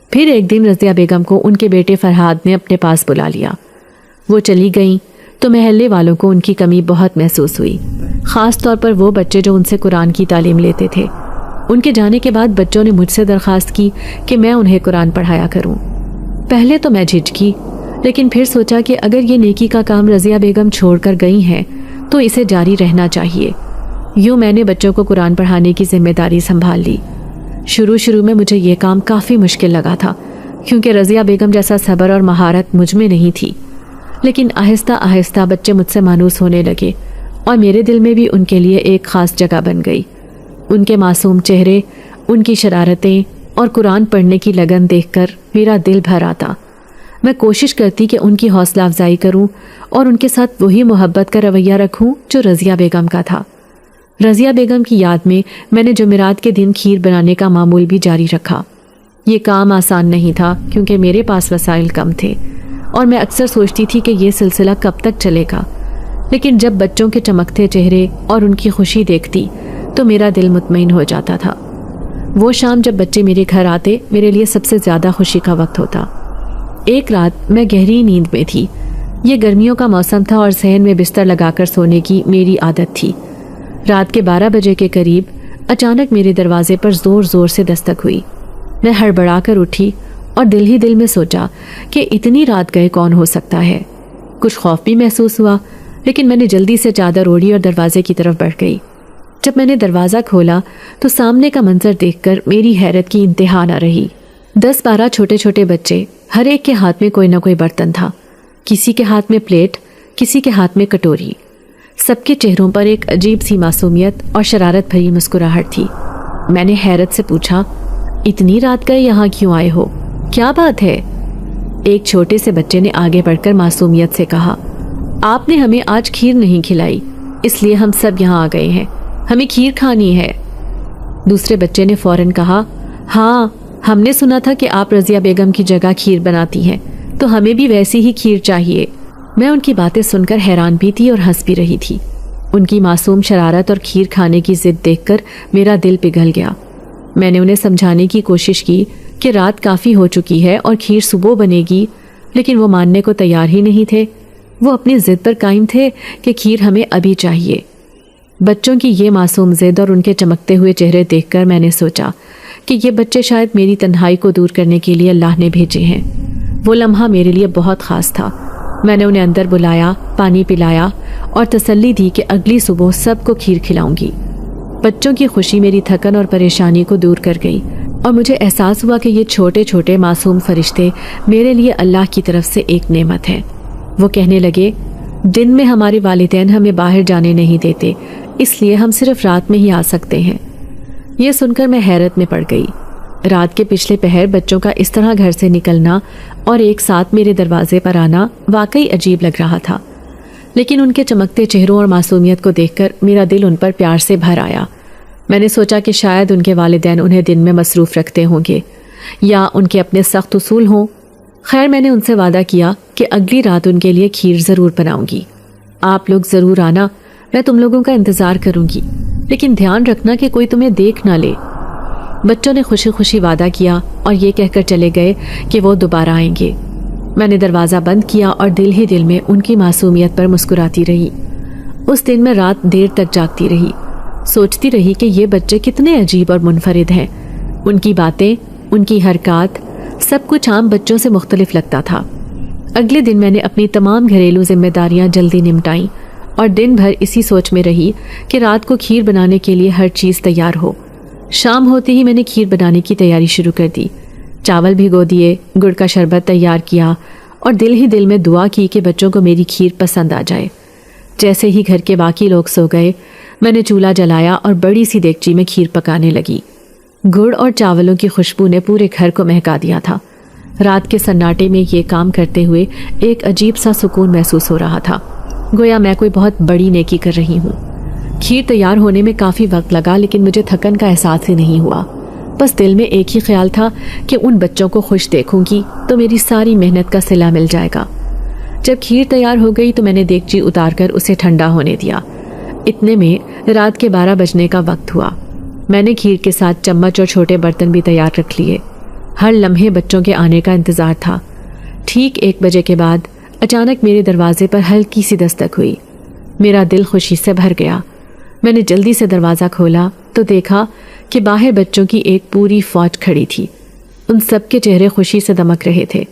پھر ایک دن رضیہ بیگم کو ان کے بیٹے فرحاد نے اپنے پاس بلا لیا۔ وہ چلی گئیں تو محلے والوں کو ان کی کمی بہت محسوس ہوئی، خاص طور پر وہ بچے جو ان سے قرآن کی تعلیم لیتے تھے۔ ان کے جانے کے بعد بچوں نے مجھ سے درخواست کی کہ میں انہیں قرآن پڑھایا کروں۔ پہلے تو میں جھجکی، لیکن پھر سوچا کہ اگر یہ نیکی کا کام رضیہ بیگم چھوڑ کر گئی ہیں تو اسے جاری رہنا چاہیے۔ یوں میں نے بچوں کو قرآن پڑھانے کی ذمہ داری سنبھال لی۔ شروع میں مجھے یہ کام کافی مشکل لگا تھا، کیونکہ رضیہ بیگم جیسا صبر اور مہارت مجھ میں نہیں تھی، لیکن آہستہ آہستہ بچے مجھ سے مانوس ہونے لگے اور میرے دل میں بھی ان کے لیے ایک خاص جگہ بن گئی۔ ان کے معصوم چہرے، ان کی شرارتیں اور قرآن پڑھنے کی لگن دیکھ کر میرا دل بھر آتا۔ میں کوشش کرتی کہ ان کی حوصلہ افزائی کروں اور ان کے ساتھ وہی محبت کا رویہ رکھوں جو رضیہ بیگم کا تھا۔ رضیہ بیگم کی یاد میں نے جمعرات کے دن کھیر بنانے کا معمول بھی جاری رکھا۔ یہ کام آسان نہیں تھا کیونکہ میرے پاس وسائل کم تھے اور میں اکثر سوچتی تھی کہ یہ سلسلہ کب تک چلے گا، لیکن جب بچوں کے چمکتے چہرے اور ان کی خوشی دیکھتی تو میرا دل مطمئن ہو جاتا تھا۔ وہ شام جب بچے میرے گھر آتے میرے لیے سب سے زیادہ خوشی کا وقت ہوتا۔ ایک رات میں گہری نیند میں تھی۔ یہ گرمیوں کا موسم تھا اور صحن میں بستر لگا کر سونے کی میری عادت تھی۔ رات کے 12 بجے کے قریب اچانک میرے دروازے پر زور زور سے دستک ہوئی۔ میں ہڑبڑا کر اٹھی اور دل ہی دل میں سوچا کہ اتنی رات گئے کون ہو سکتا ہے۔ کچھ خوف بھی محسوس ہوا، لیکن میں نے جلدی سے چادر اوڑھی اور دروازے کی طرف بڑھ گئی۔ جب میں نے دروازہ کھولا تو سامنے کا منظر دیکھ کر میری حیرت کی انتہا نہ رہی۔ 10-12 چھوٹے چھوٹے بچے، ہر ایک کے ہاتھ میں کوئی نہ کوئی برتن تھا، کسی کے ہاتھ میں پلیٹ، کسی کے ہاتھ میں کٹوری۔ سب کے چہروں پر ایک عجیب سی معصومیت اور شرارت بھری مسکراہٹ تھی۔ میں نے حیرت سے پوچھا، اتنی رات گئے یہاں کیوں آئے ہو؟ کیا بات ہے؟ ایک چھوٹے سے بچے نے آگے بڑھ کر معصومیت سے کہا، آپ نے ہمیں آج کھیر نہیں کھلائی، اس لیے ہم سب یہاں آ گئے ہیں، ہمیں کھیر کھانی ہے۔ دوسرے بچے نے فوراً کہا، ہاں ہم نے سنا تھا کہ آپ رضیہ بیگم کی جگہ کھیر بناتی ہیں، تو ہمیں بھی ویسی ہی کھیر چاہیے۔ میں ان کی باتیں سن کر حیران بھی تھی اور ہنس بھی رہی تھی۔ ان کی معصوم شرارت اور کھیر کھانے کی ضد دیکھ کر میرا دل پگھل گیا۔ میں نے انہیں سمجھانے کی کوشش کی کہ رات کافی ہو چکی ہے اور کھیر صبح بنے گی، لیکن وہ ماننے کو تیار ہی نہیں تھے۔ وہ اپنی ضد پر قائم تھے کہ کھیر ہمیں ابھی چاہیے۔ بچوں کی یہ معصوم ضد اور ان کے چمکتے ہوئے چہرے دیکھ کر میں نے سوچا کہ یہ بچے شاید میری تنہائی کو دور کرنے کے لیے اللہ نے بھیجے ہیں۔ وہ لمحہ میرے لیے بہت خاص تھا۔ میں نے انہیں اندر بلایا، پانی پلایا اور تسلی دی کہ اگلی صبح سب کو کھیر کھلاؤں گی۔ بچوں کی خوشی میری تھکن اور پریشانی کو دور کر گئی اور مجھے احساس ہوا کہ یہ چھوٹے چھوٹے معصوم فرشتے میرے لیے اللہ کی طرف سے ایک نعمت ہے۔ وہ کہنے لگے، دن میں ہمارے والدین ہمیں باہر جانے نہیں دیتے، اس لیے ہم صرف رات میں ہی آ سکتے ہیں۔ یہ سن کر میں حیرت میں پڑ گئی۔ رات کے پچھلے پہر بچوں کا اس طرح گھر سے نکلنا اور ایک ساتھ میرے دروازے پر آنا واقعی عجیب لگ رہا تھا، لیکن ان کے چمکتے چہروں اور معصومیت کو دیکھ کر میرا دل ان پر پیار سے بھر آیا۔ میں نے سوچا کہ شاید ان کے والدین انہیں دن میں مصروف رکھتے ہوں گے یا ان کے اپنے سخت اصول ہوں۔ خیر، میں نے ان سے وعدہ کیا کہ اگلی رات ان کے لیے کھیر ضرور بناؤں گی۔ آپ لوگ ضرور آنا، میں تم لوگوں کا انتظار کروں گی، لیکن دھیان رکھنا کہ کوئی تمہیں دیکھ نہ لے۔ بچوں نے خوشی خوشی وعدہ کیا اور یہ کہہ کر چلے گئے کہ وہ دوبارہ آئیں گے۔ میں نے دروازہ بند کیا اور دل ہی دل میں ان کی معصومیت پر مسکراتی رہی۔ اس دن میں رات دیر تک جاگتی رہی، سوچتی رہی کہ یہ بچے کتنے عجیب اور منفرد ہیں۔ ان کی باتیں، ان کی حرکات، سب کچھ عام بچوں سے مختلف لگتا تھا۔ اگلے دن میں نے اپنی تمام گھریلو ذمہ داریاں جلدی نمٹائیں اور دن بھر اسی سوچ میں رہی کہ رات کو کھیر بنانے کے لیے ہر چیز تیار ہو۔ شام ہوتے ہی میں نے کھیر بنانے کی تیاری شروع کر دی۔ چاول بھگو دیے، گڑ کا شربت تیار کیا اور دل ہی دل میں دعا کی کہ بچوں کو میری کھیر پسند آ جائے۔ جیسے ہی گھر کے باقی لوگ سو گئے، میں نے چولہا جلایا اور بڑی سی دیگچی میں کھیر پکانے لگی۔ گڑ اور چاولوں کی خوشبو نے پورے گھر کو مہکا دیا تھا۔ رات کے سناٹے میں یہ کام کرتے ہوئے ایک عجیب سا سکون محسوس ہو رہا تھا، گویا میں کوئی بہت بڑی نیکی کر رہی ہوں۔ کھیر تیار ہونے میں کافی وقت لگا، لیکن مجھے تھکن کا احساس ہی نہیں ہوا۔ بس دل میں ایک ہی خیال تھا کہ ان بچوں کو خوش دیکھوں گی تو میری ساری محنت کا صلہ مل جائے گا۔ جب کھیر تیار ہو گئی تو میں نے دیگچی اتار کر اسے ٹھنڈا ہونے دیا۔ اتنے میں رات کے 12 بجنے کا وقت ہوا۔ میں نے کھیر کے ساتھ چمچ اور چھوٹے برتن بھی تیار رکھ لیے۔ ہر لمحے بچوں کے آنے کا انتظار تھا۔ ٹھیک 1 بجے کے بعد اچانک میرے دروازے پر ہلکی سی دستک ہوئی۔ میرا دل خوشی سے بھر گیا۔ میں نے جلدی سے دروازہ کھولا تو دیکھا کہ باہر بچوں کی ایک پوری فوج کھڑی تھی۔ ان سب کے چہرے خوشی سے دمک رہے تھے۔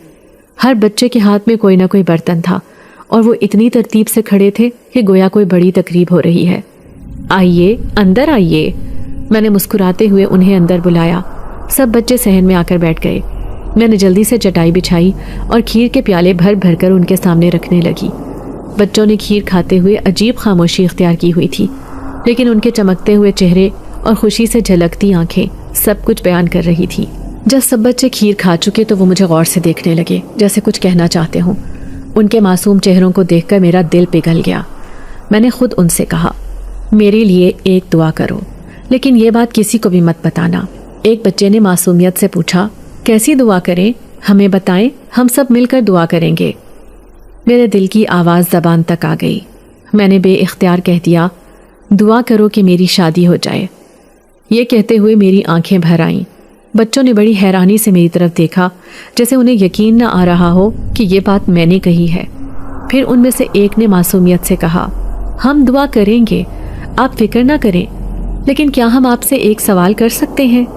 हर बच्चे के हाथ में कोई ना कोई बर्तन था और वो इतनी तरतीब से खड़े थे कि गोया कोई बड़ी तकरीब हो रही है। आइए, अंदर आइए। मैंने मुस्कुराते हुए उन्हें अंदर बुलाया। सब बच्चे सहन में आकर बैठ गए। मैंने जल्दी से चटाई बिछाई और खीर के प्याले भर भर कर उनके सामने रखने लगी। बच्चों ने खीर खाते हुए अजीब खामोशी इख्तियार की हुई थी, लेकिन उनके चमकते हुए चेहरे और खुशी से झलकती आंखें सब कुछ बयान कर रही थी। जब सब बच्चे खीर खा चुके तो वो मुझे गौर से देखने लगे, जैसे कुछ कहना चाहते हों। उनके मासूम चेहरों को देखकर मेरा दिल पिघल गया। मैंने खुद उनसे कहा, मेरे लिए एक दुआ करो, लेकिन ये बात किसी को भी मत बताना। एक बच्चे ने मासूमियत से पूछा, कैसी दुआ करें? हमें बताएं, हम सब मिलकर दुआ करेंगे। मेरे दिल की आवाज़ ज़बान तक आ गई। मैंने बेइख्तियार कह दिया, दुआ करो कि मेरी शादी हो जाए। ये कहते हुए मेरी आंखें भर आईं। बच्चों ने बड़ी हैरानी से मेरी तरफ देखा, जैसे उन्हें यकीन न आ रहा हो कि ये बात मैंने कही है। फिर उनमें से एक ने मासूमियत से कहा, हम दुआ करेंगे, आप फिक्र ना करें, लेकिन क्या हम आपसे एक सवाल कर सकते हैं?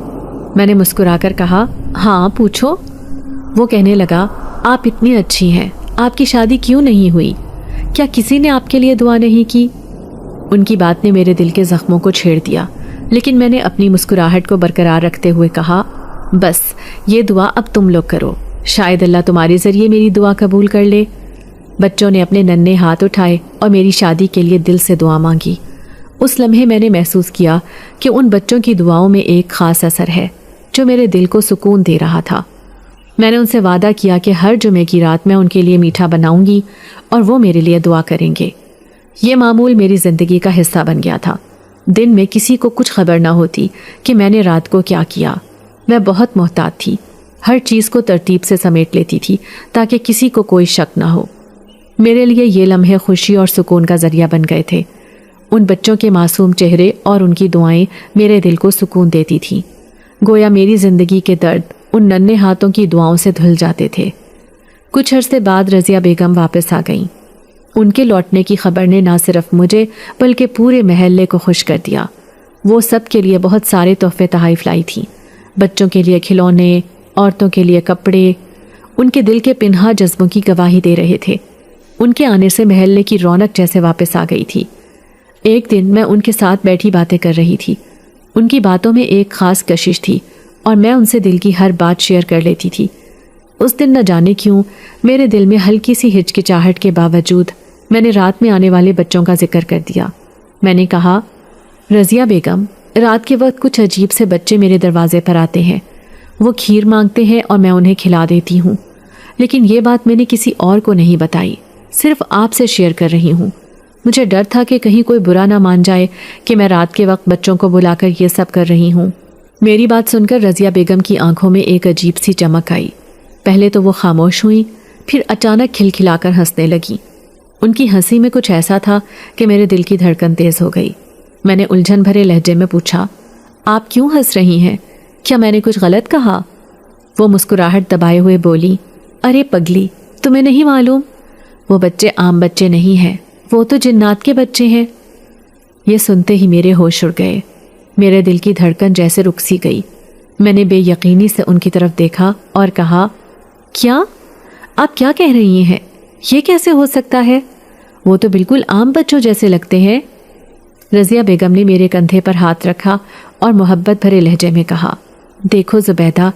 मैंने मुस्कुराकर कहा, हाँ पूछो। वो कहने लगा, आप इतनी अच्छी हैं, आपकी शादी क्यों नहीं हुई? क्या किसी ने आपके लिए दुआ नहीं की? उनकी बात ने मेरे दिल के ज़ख्मों को छेड़ दिया, लेकिन मैंने अपनी मुस्कुराहट को बरकरार रखते हुए कहा, बस ये दुआ अब तुम लोग करो, शायद अल्लाह तुम्हारे ज़रिए मेरी दुआ कबूल कर ले। बच्चों ने अपने नन्हे हाथ उठाए और मेरी शादी के लिए दिल से दुआ मांगी। उस लम्हे मैंने महसूस किया कि उन बच्चों की दुआओं में एक ख़ास असर है जो मेरे दिल को सुकून दे रहा था। मैंने उनसे वादा किया कि हर जुमे की रात मैं उनके लिए मीठा बनाऊंगी और वो मेरे लिए दुआ करेंगे। ये मामूल मेरी ज़िंदगी का हिस्सा बन गया था। दिन में किसी को कुछ खबर ना होती कि मैंने रात को क्या किया। मैं बहुत मोहतात थी, हर चीज़ को तरतीब से समेट लेती थी ताकि किसी को कोई शक ना हो। मेरे लिए ये लम्हे खुशी और सुकून का ज़रिया बन गए थे। उन बच्चों के मासूम चेहरे और उनकी दुआएं मेरे दिल को सुकून देती थीं। गोया मेरी ज़िंदगी के दर्द उन नन्हे हाथों की दुआओं से धुल जाते थे। कुछ अरसे बाद रज़िया बेगम वापस आ गईं। उनके लौटने की खबर ने ना सिर्फ मुझे बल्कि पूरे महल्ले को खुश कर दिया। वो सब के लिए बहुत सारे तोहफे तहाइफ लाई थी। बच्चों के लिए खिलौने, औरतों के लिए कपड़े। उनके दिल के पिन्हा जज्बों की गवाही दे रहे थे। उनके आने से महल्ले की रौनक जैसे वापस आ गई थी। एक दिन मैं उनके साथ बैठी बातें कर रही थी। उनकी बातों में एक ख़ास कशिश थी और मैं उनसे दिल की हर बात शेयर कर लेती थी। उस दिन न जाने क्यों मेरे दिल में हल्की सी हिचकिचाहट के बावजूद मैंने रात में आने वाले बच्चों का जिक्र कर दिया। मैंने कहा, रज़िया बेगम, रात के वक्त कुछ अजीब से बच्चे मेरे दरवाजे पर आते हैं। वो खीर मांगते हैं और मैं उन्हें खिला देती हूँ, लेकिन ये बात मैंने किसी और को नहीं बताई, सिर्फ आपसे शेयर कर रही हूँ। मुझे डर था कि कहीं कोई बुरा ना मान जाए कि मैं रात के वक्त बच्चों को बुलाकर ये सब कर रही हूँ। मेरी बात सुनकर रज़िया बेगम की आंखों में एक अजीब सी चमक आई। पहले तो वो खामोश हुई, फिर अचानक खिलखिलाकर हंसने लगी। उनकी हंसी में कुछ ऐसा था कि मेरे दिल की धड़कन तेज हो गई। मैंने उलझन भरे लहजे में पूछा, आप क्यों हंस रही हैं? क्या मैंने कुछ गलत कहा? वो मुस्कुराहट दबाए हुए बोली, अरे पगली, तुम्हें नहीं मालूम? वो बच्चे आम बच्चे नहीं हैं, वो तो जिन्नात के बच्चे हैं। ये सुनते ही मेरे होश उड़ गए। मेरे दिल की धड़कन जैसे रुक सी गई। मैंने बेयकीनी से उनकी तरफ देखा और कहा, क्या? आप क्या कह रही हैं? ये कैसे हो सकता है? वो तो बिल्कुल आम बच्चों जैसे लगते हैं। रज़िया बेगम ने मेरे कंधे पर हाथ रखा और मोहब्बत भरे लहजे में कहा, देखो ज़ुबैदा,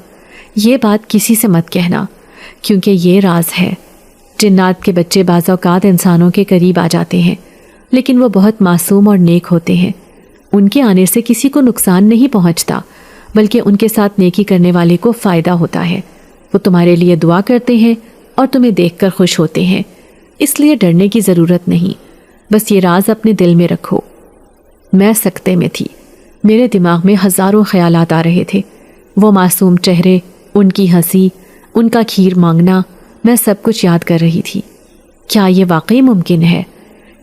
ये बात किसी से मत कहना, क्योंकि ये राज है। जिन्नात के बच्चे बाज़ औक़ात इंसानों के करीब आ जाते हैं, लेकिन वो बहुत मासूम और नेक होते हैं। उनके आने से किसी को नुकसान नहीं पहुंचता, बल्कि उनके साथ नेकी करने वाले को फ़ायदा होता है। वो तुम्हारे लिए दुआ करते हैं और तुम्हें देखकर खुश होते हैं, इसलिए डरने की ज़रूरत नहीं। बस ये राज अपने दिल में रखो। मैं सकते में थी। मेरे दिमाग में हज़ारों ख्यालात आ रहे थे। वो मासूम चेहरे, उनकी हंसी, उनका खीर मांगना, मैं सब कुछ याद कर रही थी। क्या ये वाकई मुमकिन है?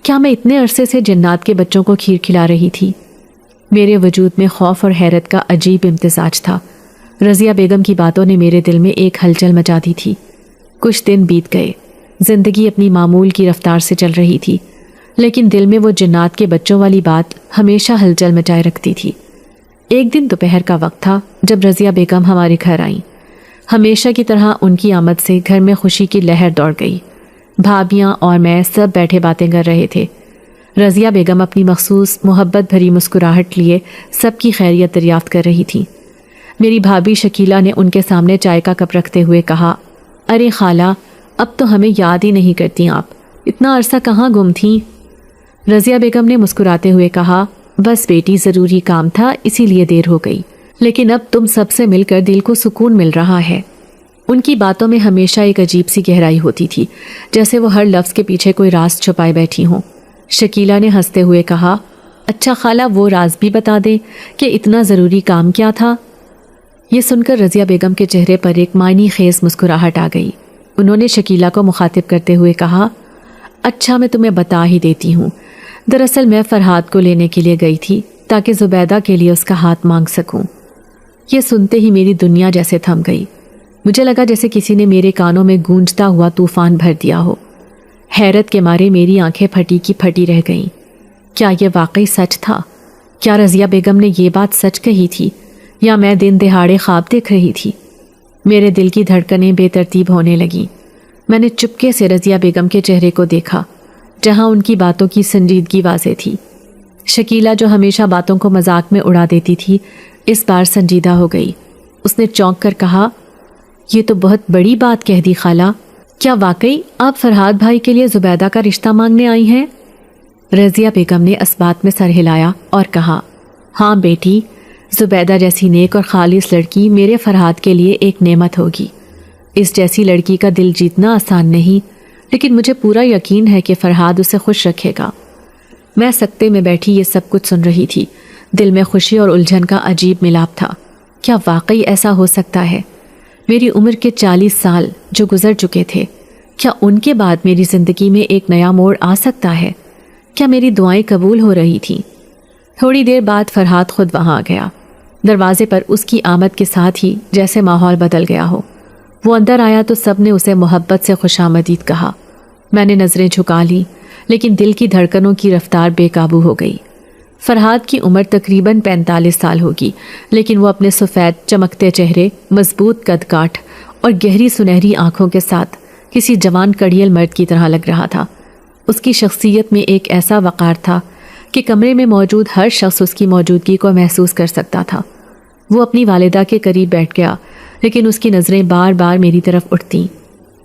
क्या मैं इतने अरसे से जिन्नात के बच्चों को खीर खिला रही थी? मेरे वजूद में खौफ और हैरत का अजीब इम्तिजाज था। रज़िया बेगम की बातों ने मेरे दिल में एक हलचल मचा दी थी। कुछ दिन बीत गए। ज़िंदगी अपनी मामूल की रफ्तार से चल रही थी, लेकिन दिल में वो जिन्नात के बच्चों वाली बात हमेशा हलचल मचाए रखती थी। एक दिन दोपहर का वक्त था जब रज़िया बेगम हमारे घर आईं। ہمیشہ کی طرح ان کی آمد سے گھر میں خوشی کی لہر دوڑ گئی۔ بھابیاں اور میں سب بیٹھے باتیں کر رہے تھے۔ رضیہ بیگم اپنی مخصوص محبت بھری مسکراہٹ لیے سب کی خیریت دریافت کر رہی تھیں۔ میری بھابھی شکیلہ نے ان کے سامنے چائے کا کپ رکھتے ہوئے کہا، ارے خالہ، اب تو ہمیں یاد ہی نہیں کرتی آپ، اتنا عرصہ کہاں گم تھیں؟ رضیہ بیگم نے مسکراتے ہوئے کہا، بس بیٹی، ضروری کام تھا اسی لیے دیر ہو گئی، لیکن اب تم سب سے مل کر دل کو سکون مل رہا ہے۔ ان کی باتوں میں ہمیشہ ایک عجیب سی گہرائی ہوتی تھی، جیسے وہ ہر لفظ کے پیچھے کوئی راز چھپائے بیٹھی ہوں۔ شکیلہ نے ہنستے ہوئے کہا، اچھا خالہ، وہ راز بھی بتا دیں کہ اتنا ضروری کام کیا تھا؟ یہ سن کر رضیہ بیگم کے چہرے پر ایک معنی خیز مسکراہٹ آ گئی۔ انہوں نے شکیلہ کو مخاطب کرتے ہوئے کہا، اچھا میں تمہیں بتا ہی دیتی ہوں، دراصل میں فرحاد کو لینے کے لیے گئی تھی تاکہ زبیدہ کے لیے اس کا ہاتھ مانگ سکوں۔ یہ سنتے ہی میری دنیا جیسے تھم گئی۔ مجھے لگا جیسے کسی نے میرے کانوں میں گونجتا ہوا طوفان بھر دیا ہو۔ حیرت کے مارے میری آنکھیں پھٹی کی پھٹی رہ گئیں۔ کیا یہ واقعی سچ تھا؟ کیا رضیہ بیگم نے یہ بات سچ کہی تھی یا میں دن دہاڑے خواب دیکھ رہی تھی؟ میرے دل کی دھڑکنیں بے ترتیب ہونے لگیں۔ میں نے چپکے سے رضیہ بیگم کے چہرے کو دیکھا، جہاں ان کی باتوں کی سنجیدگی واضح تھی۔ شکیلہ جو ہمیشہ باتوں کو مذاق میں اڑا دیتی تھی، اس بار سنجیدہ ہو گئی۔ اس نے چونک کر کہا، یہ تو بہت بڑی بات کہہ دی خالہ، کیا واقعی آپ فرحاد بھائی کے لیے زبیدہ کا رشتہ مانگنے آئی ہیں؟ رضیہ بیگم نے اس بات میں سر ہلایا اور کہا، ہاں بیٹی، زبیدہ جیسی نیک اور خالص لڑکی میرے فرحاد کے لیے ایک نعمت ہوگی۔ اس جیسی لڑکی کا دل جیتنا آسان نہیں، لیکن مجھے پورا یقین ہے کہ فرحاد اسے خوش رکھے گا۔ میں سکتے میں بیٹھی یہ سب کچھ سن رہی تھی۔ دل میں خوشی اور الجھن کا عجیب ملاپ تھا۔ کیا واقعی ایسا ہو سکتا ہے؟ میری عمر کے 40 سال جو گزر چکے تھے، کیا ان کے بعد میری زندگی میں ایک نیا موڑ آ سکتا ہے؟ کیا میری دعائیں قبول ہو رہی تھیں؟ تھوڑی دیر بعد فرحاد خود وہاں آ گیا۔ دروازے پر اس کی آمد کے ساتھ ہی جیسے ماحول بدل گیا ہو۔ وہ اندر آیا تو سب نے اسے محبت سے خوش آمدید کہا۔ میں نے نظریں جھکا لی، لیکن دل کی دھڑکنوں کی رفتار بے قابو ہو گئی۔ فرحاد کی عمر تقریباً 45 سال ہوگی، لیکن وہ اپنے سفید چمکتے چہرے، مضبوط قد کاٹھ اور گہری سنہری آنکھوں کے ساتھ کسی جوان کڑیل مرد کی طرح لگ رہا تھا۔ اس کی شخصیت میں ایک ایسا وقار تھا کہ کمرے میں موجود ہر شخص اس کی موجودگی کو محسوس کر سکتا تھا۔ وہ اپنی والدہ کے قریب بیٹھ گیا، لیکن اس کی نظریں بار بار میری طرف اٹھتیں،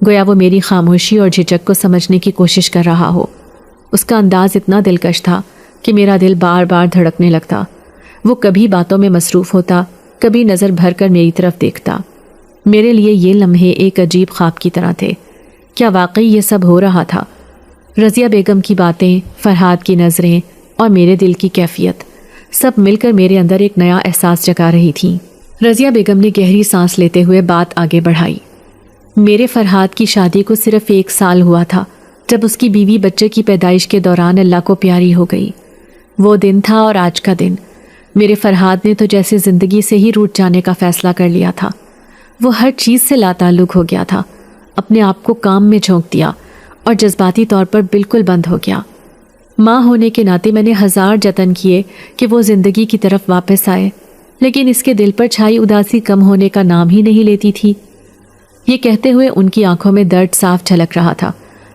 گویا وہ میری خاموشی اور جھجک کو سمجھنے کی کوشش کر رہا ہو۔ اس کا انداز اتنا دلکش تھا کہ میرا دل بار بار دھڑکنے لگتا۔ وہ کبھی باتوں میں مصروف ہوتا، کبھی نظر بھر کر میری طرف دیکھتا۔ میرے لیے یہ لمحے ایک عجیب خواب کی طرح تھے۔ کیا واقعی یہ سب ہو رہا تھا؟ رضیہ بیگم کی باتیں، فرحاد کی نظریں اور میرے دل کی کیفیت، سب مل کر میرے اندر ایک نیا احساس جگا رہی تھیں۔ رضیہ بیگم نے گہری سانس لیتے ہوئے بات آگے بڑھائی۔ میرے فرحاد کی شادی کو صرف 1 سال ہوا تھا جب اس کی بیوی بچے کی پیدائش کے دوران اللہ کو پیاری ہو گئی۔ وہ دن تھا اور آج کا دن، میرے فرحاد نے تو جیسے زندگی سے ہی روٹ جانے کا فیصلہ کر لیا تھا۔ وہ ہر چیز سے لاتعلق ہو گیا تھا، اپنے آپ کو کام میں جھونک دیا اور جذباتی طور پر بالکل بند ہو گیا۔ ماں ہونے کے ناطے میں نے 1000 جتن کیے کہ وہ زندگی کی طرف واپس آئے، لیکن اس کے دل پر چھائی اداسی کم ہونے کا نام ہی نہیں لیتی تھی۔ یہ کہتے ہوئے ان کی آنکھوں میں درد صاف جھلک رہا تھا۔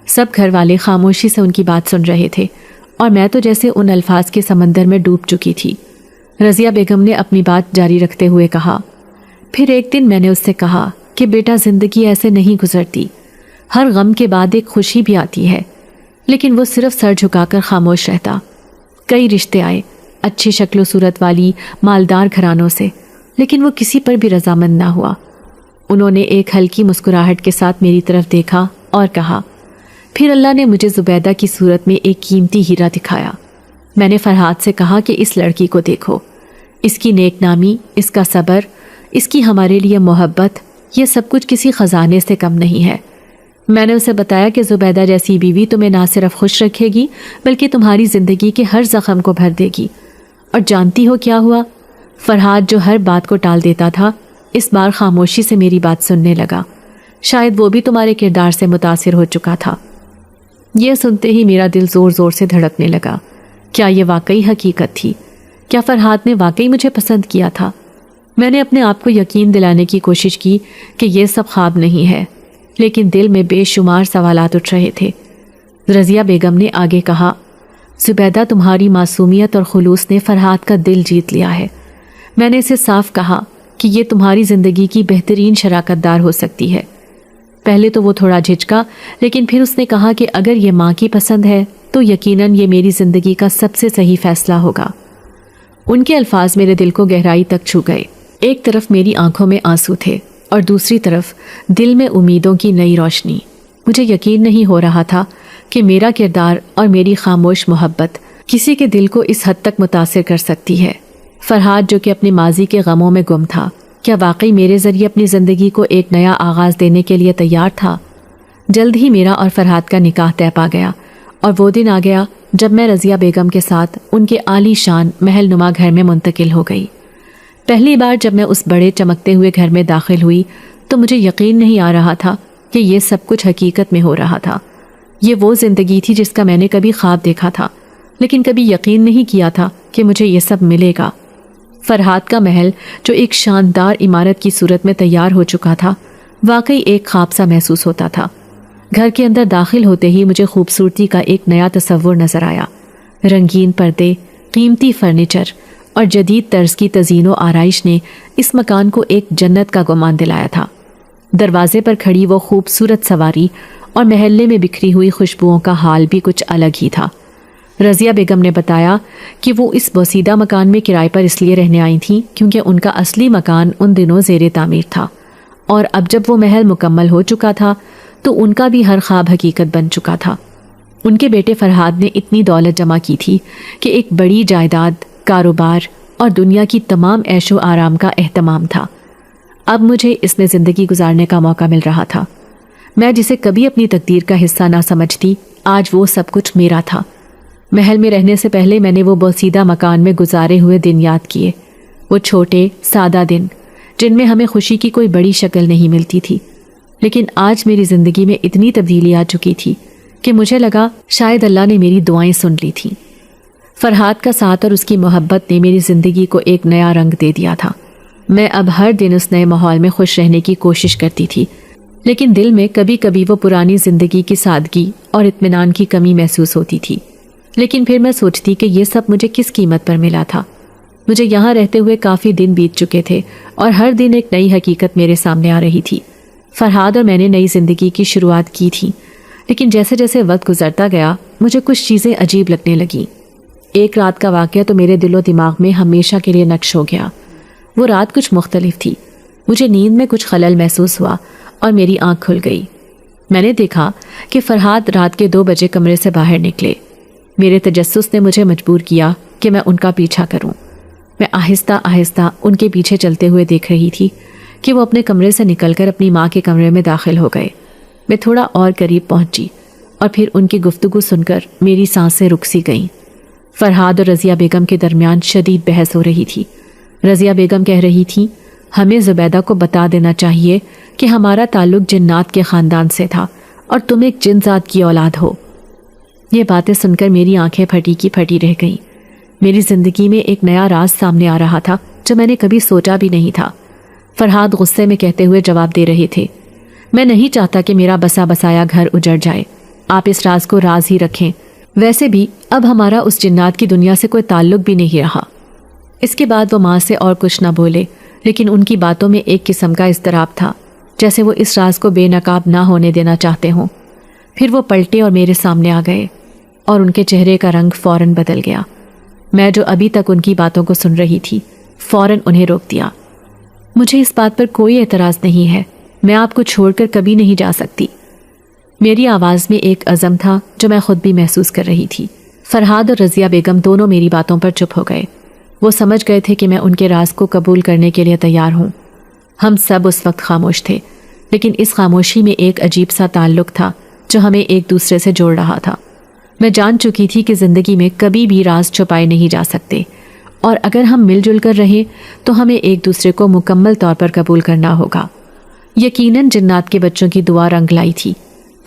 سب گھر والے خاموشی سے ان کی بات سن رہے تھے اور میں تو جیسے ان الفاظ کے سمندر میں ڈوب چکی تھی۔ رضیہ بیگم نے اپنی بات جاری رکھتے ہوئے کہا، پھر ایک دن میں نے اس سے کہا کہ بیٹا، زندگی ایسے نہیں گزرتی، ہر غم کے بعد ایک خوشی بھی آتی ہے۔ لیکن وہ صرف سر جھکا کر خاموش رہتا۔ کئی رشتے آئے، اچھی شکل و صورت والی مالدار گھرانوں سے، لیکن وہ کسی پر بھی رضامند نہ ہوا۔ انہوں نے ایک ہلکی مسکراہٹ کے ساتھ میری طرف دیکھا اور کہا، پھر اللہ نے مجھے زبیدہ کی صورت میں ایک قیمتی ہیرا دکھایا۔ میں نے فرحاد سے کہا کہ اس لڑکی کو دیکھو، اس کی نیک نامی، اس کا صبر، اس کی ہمارے لیے محبت، یہ سب کچھ کسی خزانے سے کم نہیں ہے۔ میں نے اسے بتایا کہ زبیدہ جیسی بیوی تمہیں نہ صرف خوش رکھے گی بلکہ تمہاری زندگی کے ہر زخم کو بھر دے گی۔ اور جانتی ہو کیا ہوا؟ فرحاد جو ہر بات کو ٹال دیتا تھا، اس بار خاموشی سے میری بات سننے لگا۔ شاید وہ بھی تمہارے کردار سے متاثر ہو چکا تھا۔ یہ سنتے ہی میرا دل زور زور سے دھڑکنے لگا۔ کیا یہ واقعی حقیقت تھی؟ کیا فرحاد نے واقعی مجھے پسند کیا تھا؟ मैंने अपने आप को यकीन दिलाने की कोशिश की कि ये सब ख्वाब नहीं है, लेकिन दिल में बेशुमार सवालात उठ रहे थे। रज़िया बेगम ने आगे कहा, ज़ुबैदा, तुम्हारी मासूमियत और खुलूस ने फरहाद का दिल जीत लिया है। मैंने इसे साफ कहा कि ये तुम्हारी ज़िंदगी की बेहतरीन शराकतदार हो सकती है। पहले तो वो थोड़ा झिझका, लेकिन फिर उसने कहा कि अगर ये माँ की पसंद है तो यकीनन ये मेरी ज़िंदगी का सबसे सही फ़ैसला होगा। उनके अल्फाज मेरे दिल को गहराई तक छू गए। एक तरफ मेरी आंखों में आंसू थे और दूसरी तरफ दिल में उम्मीदों की नई रोशनी। मुझे यकीन नहीं हो रहा था कि मेरा किरदार और मेरी खामोश मोहब्बत किसी के दिल को इस हद तक मुतासिर कर सकती है। फरहाद, जो कि अपने माजी के गमों में गुम था, क्या वाकई मेरे ज़रिए अपनी ज़िंदगी को एक नया आगाज़ देने के लिए तैयार था? जल्द ही मेरा और फरहाद का निकाह तय पा गया और वो दिन आ गया जब मैं रज़िया बेगम के साथ उनके आलीशान महल नुमा घर में मुंतकिल हो गई। पहली बार जब मैं उस बड़े चमकते हुए घर में दाखिल हुई तो मुझे यकीन नहीं आ रहा था कि ये सब कुछ हकीकत में हो रहा था। ये वो ज़िंदगी थी जिसका मैंने कभी ख्वाब देखा था, लेकिन कभी यकीन नहीं किया था कि मुझे ये सब मिलेगा। फरहाद का महल, जो एक शानदार इमारत की सूरत में तैयार हो चुका था, वाकई एक ख्वाब सा महसूस होता था। घर के अंदर दाखिल होते ही मुझे खूबसूरती का एक नया तस्वुर नज़र आया। रंगीन पर्दे, कीमती फर्नीचर और जदीद तर्ज की तज़ीन व आराइश ने इस मकान को एक जन्नत का गुमान दिलाया था। दरवाजे पर खड़ी वो खूबसूरत सवारी और महल्ले में बिखरी हुई खुशबुओं का हाल भी कुछ अलग ही था। रज़िया बेगम ने बताया कि वो इस बोसीदा मकान में किराए पर इसलिए रहने आई थीं क्योंकि उनका असली मकान उन दिनों ज़ेरे तामीर था, और अब जब वो महल मुकम्मल हो चुका था तो उनका भी हर ख्वाब हकीकत बन चुका था। उनके बेटे फरहाद ने इतनी दौलत जमा की थी कि एक बड़ी जायदाद, कारोबार और दुनिया की तमाम ऐशो आराम का एहतमाम था। अब मुझे इसमें ज़िंदगी गुजारने का मौका मिल रहा था। मैं जिसे कभी अपनी तकदीर का हिस्सा ना समझती, आज वो सब कुछ मेरा था। महल में रहने से पहले मैंने वो बोसीदा मकान में गुजारे हुए दिन याद किए, वो छोटे सादा दिन जिनमें हमें खुशी की कोई बड़ी शक्ल नहीं मिलती थी। लेकिन आज मेरी ज़िंदगी में इतनी तब्दीली आ चुकी थी कि मुझे लगा शायद अल्लाह ने मेरी दुआएं सुन ली थीं। फरहाद का साथ और उसकी मोहब्बत ने मेरी ज़िंदगी को एक नया रंग दे दिया था। मैं अब हर दिन उस नए माहौल में खुश रहने की कोशिश करती थी, लेकिन दिल में कभी कभी वो पुरानी ज़िंदगी की सादगी और इत्मीनान की कमी महसूस होती थी। लेकिन फिर मैं सोचती कि ये सब मुझे किस कीमत पर मिला था। मुझे यहाँ रहते हुए काफ़ी दिन बीत चुके थे और हर दिन एक नई हकीकत मेरे सामने आ रही थी। फरहाद और मैंने नई ज़िंदगी की शुरुआत की थी, लेकिन जैसे जैसे वक्त गुजरता गया मुझे कुछ चीज़ें अजीब लगने लगीं। एक रात का वाक़या तो मेरे दिलो दिमाग में हमेशा के लिए नक्श हो गया। वो रात कुछ मुख्तलिफ थी। मुझे नींद में कुछ खलल महसूस हुआ और मेरी आँख खुल गई। मैंने देखा कि फरहाद रात के 2 बजे कमरे से बाहर निकले। मेरे तजस्सुस ने मुझे मजबूर किया कि मैं उनका पीछा करूं। मैं आहिस्ता आहिस्ता उनके पीछे चलते हुए देख रही थी कि वो अपने कमरे से निकलकर अपनी माँ के कमरे में दाखिल हो गए। मैं थोड़ा और करीब पहुंची और फिर उनकी गुफ्तगू सुनकर मेरी सांसें रुक सी गईं। फरहाद और रज़िया बेगम के दरमियान शदीद बहस हो रही थी। रज़िया बेगम कह रही थी, हमें ज़ुबैदा को बता देना चाहिए कि हमारा ताल्लुक़ जिन्नात के ख़ानदान से था और तुम एक जिन्नज़ात की औलाद हो। ये बातें सुनकर मेरी आंखें फटी की फटी रह गईं। मेरी ज़िंदगी में एक नया राज सामने आ रहा था जो मैंने कभी सोचा भी नहीं था। फरहाद गुस्से में कहते हुए जवाब दे रहे थे, मैं नहीं चाहता कि मेरा बसा बसाया घर उजड़ जाए। आप इस राज को राज ही रखें। वैसे भी अब हमारा उस जिन्नात की दुनिया से कोई ताल्लुक भी नहीं रहा। इसके बाद वो माँ से और कुछ ना बोले, लेकिन उनकी बातों में एक किस्म का इज़्तिराब था, जैसे वो इस राज को बेनकाब ना होने देना चाहते हों। फिर वो पलटे और मेरे सामने आ गए और उनके चेहरे का रंग फ़ौरन बदल गया। मैं जो अभी तक उनकी बातों को सुन रही थी, फ़ौरन उन्हें रोक दिया। मुझे इस बात पर कोई एतराज़ नहीं है, मैं आपको छोड़कर कभी नहीं जा सकती। मेरी आवाज़ में एक अज़म था जो मैं खुद भी महसूस कर रही थी। फरहाद और रज़िया बेगम दोनों मेरी बातों पर चुप हो गए। वो समझ गए थे कि मैं उनके राज को कबूल करने के लिए तैयार हूँ। हम सब उस वक्त खामोश थे, लेकिन इस खामोशी में एक अजीब सा ताल्लुक़ था जो हमें एक दूसरे से जोड़ रहा था। मैं जान चुकी थी कि ज़िंदगी में कभी भी राज छुपाए नहीं जा सकते, और अगर हम मिलजुल कर रहें तो हमें एक दूसरे को मुकम्मल तौर पर कबूल करना होगा। यकीनन जिन्नात के बच्चों की दुआ रंग लाई थी।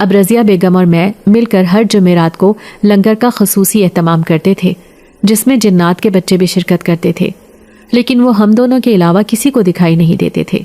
अब रज़िया बेगम और मैं मिलकर हर जुमेरात को लंगर का खसूसी एहतमाम करते थे, जिसमें जिन्नात के बच्चे भी शिरकत करते थे। لیکن وہ ہم دونوں کے علاوہ کسی کو دکھائی نہیں دیتے تھے۔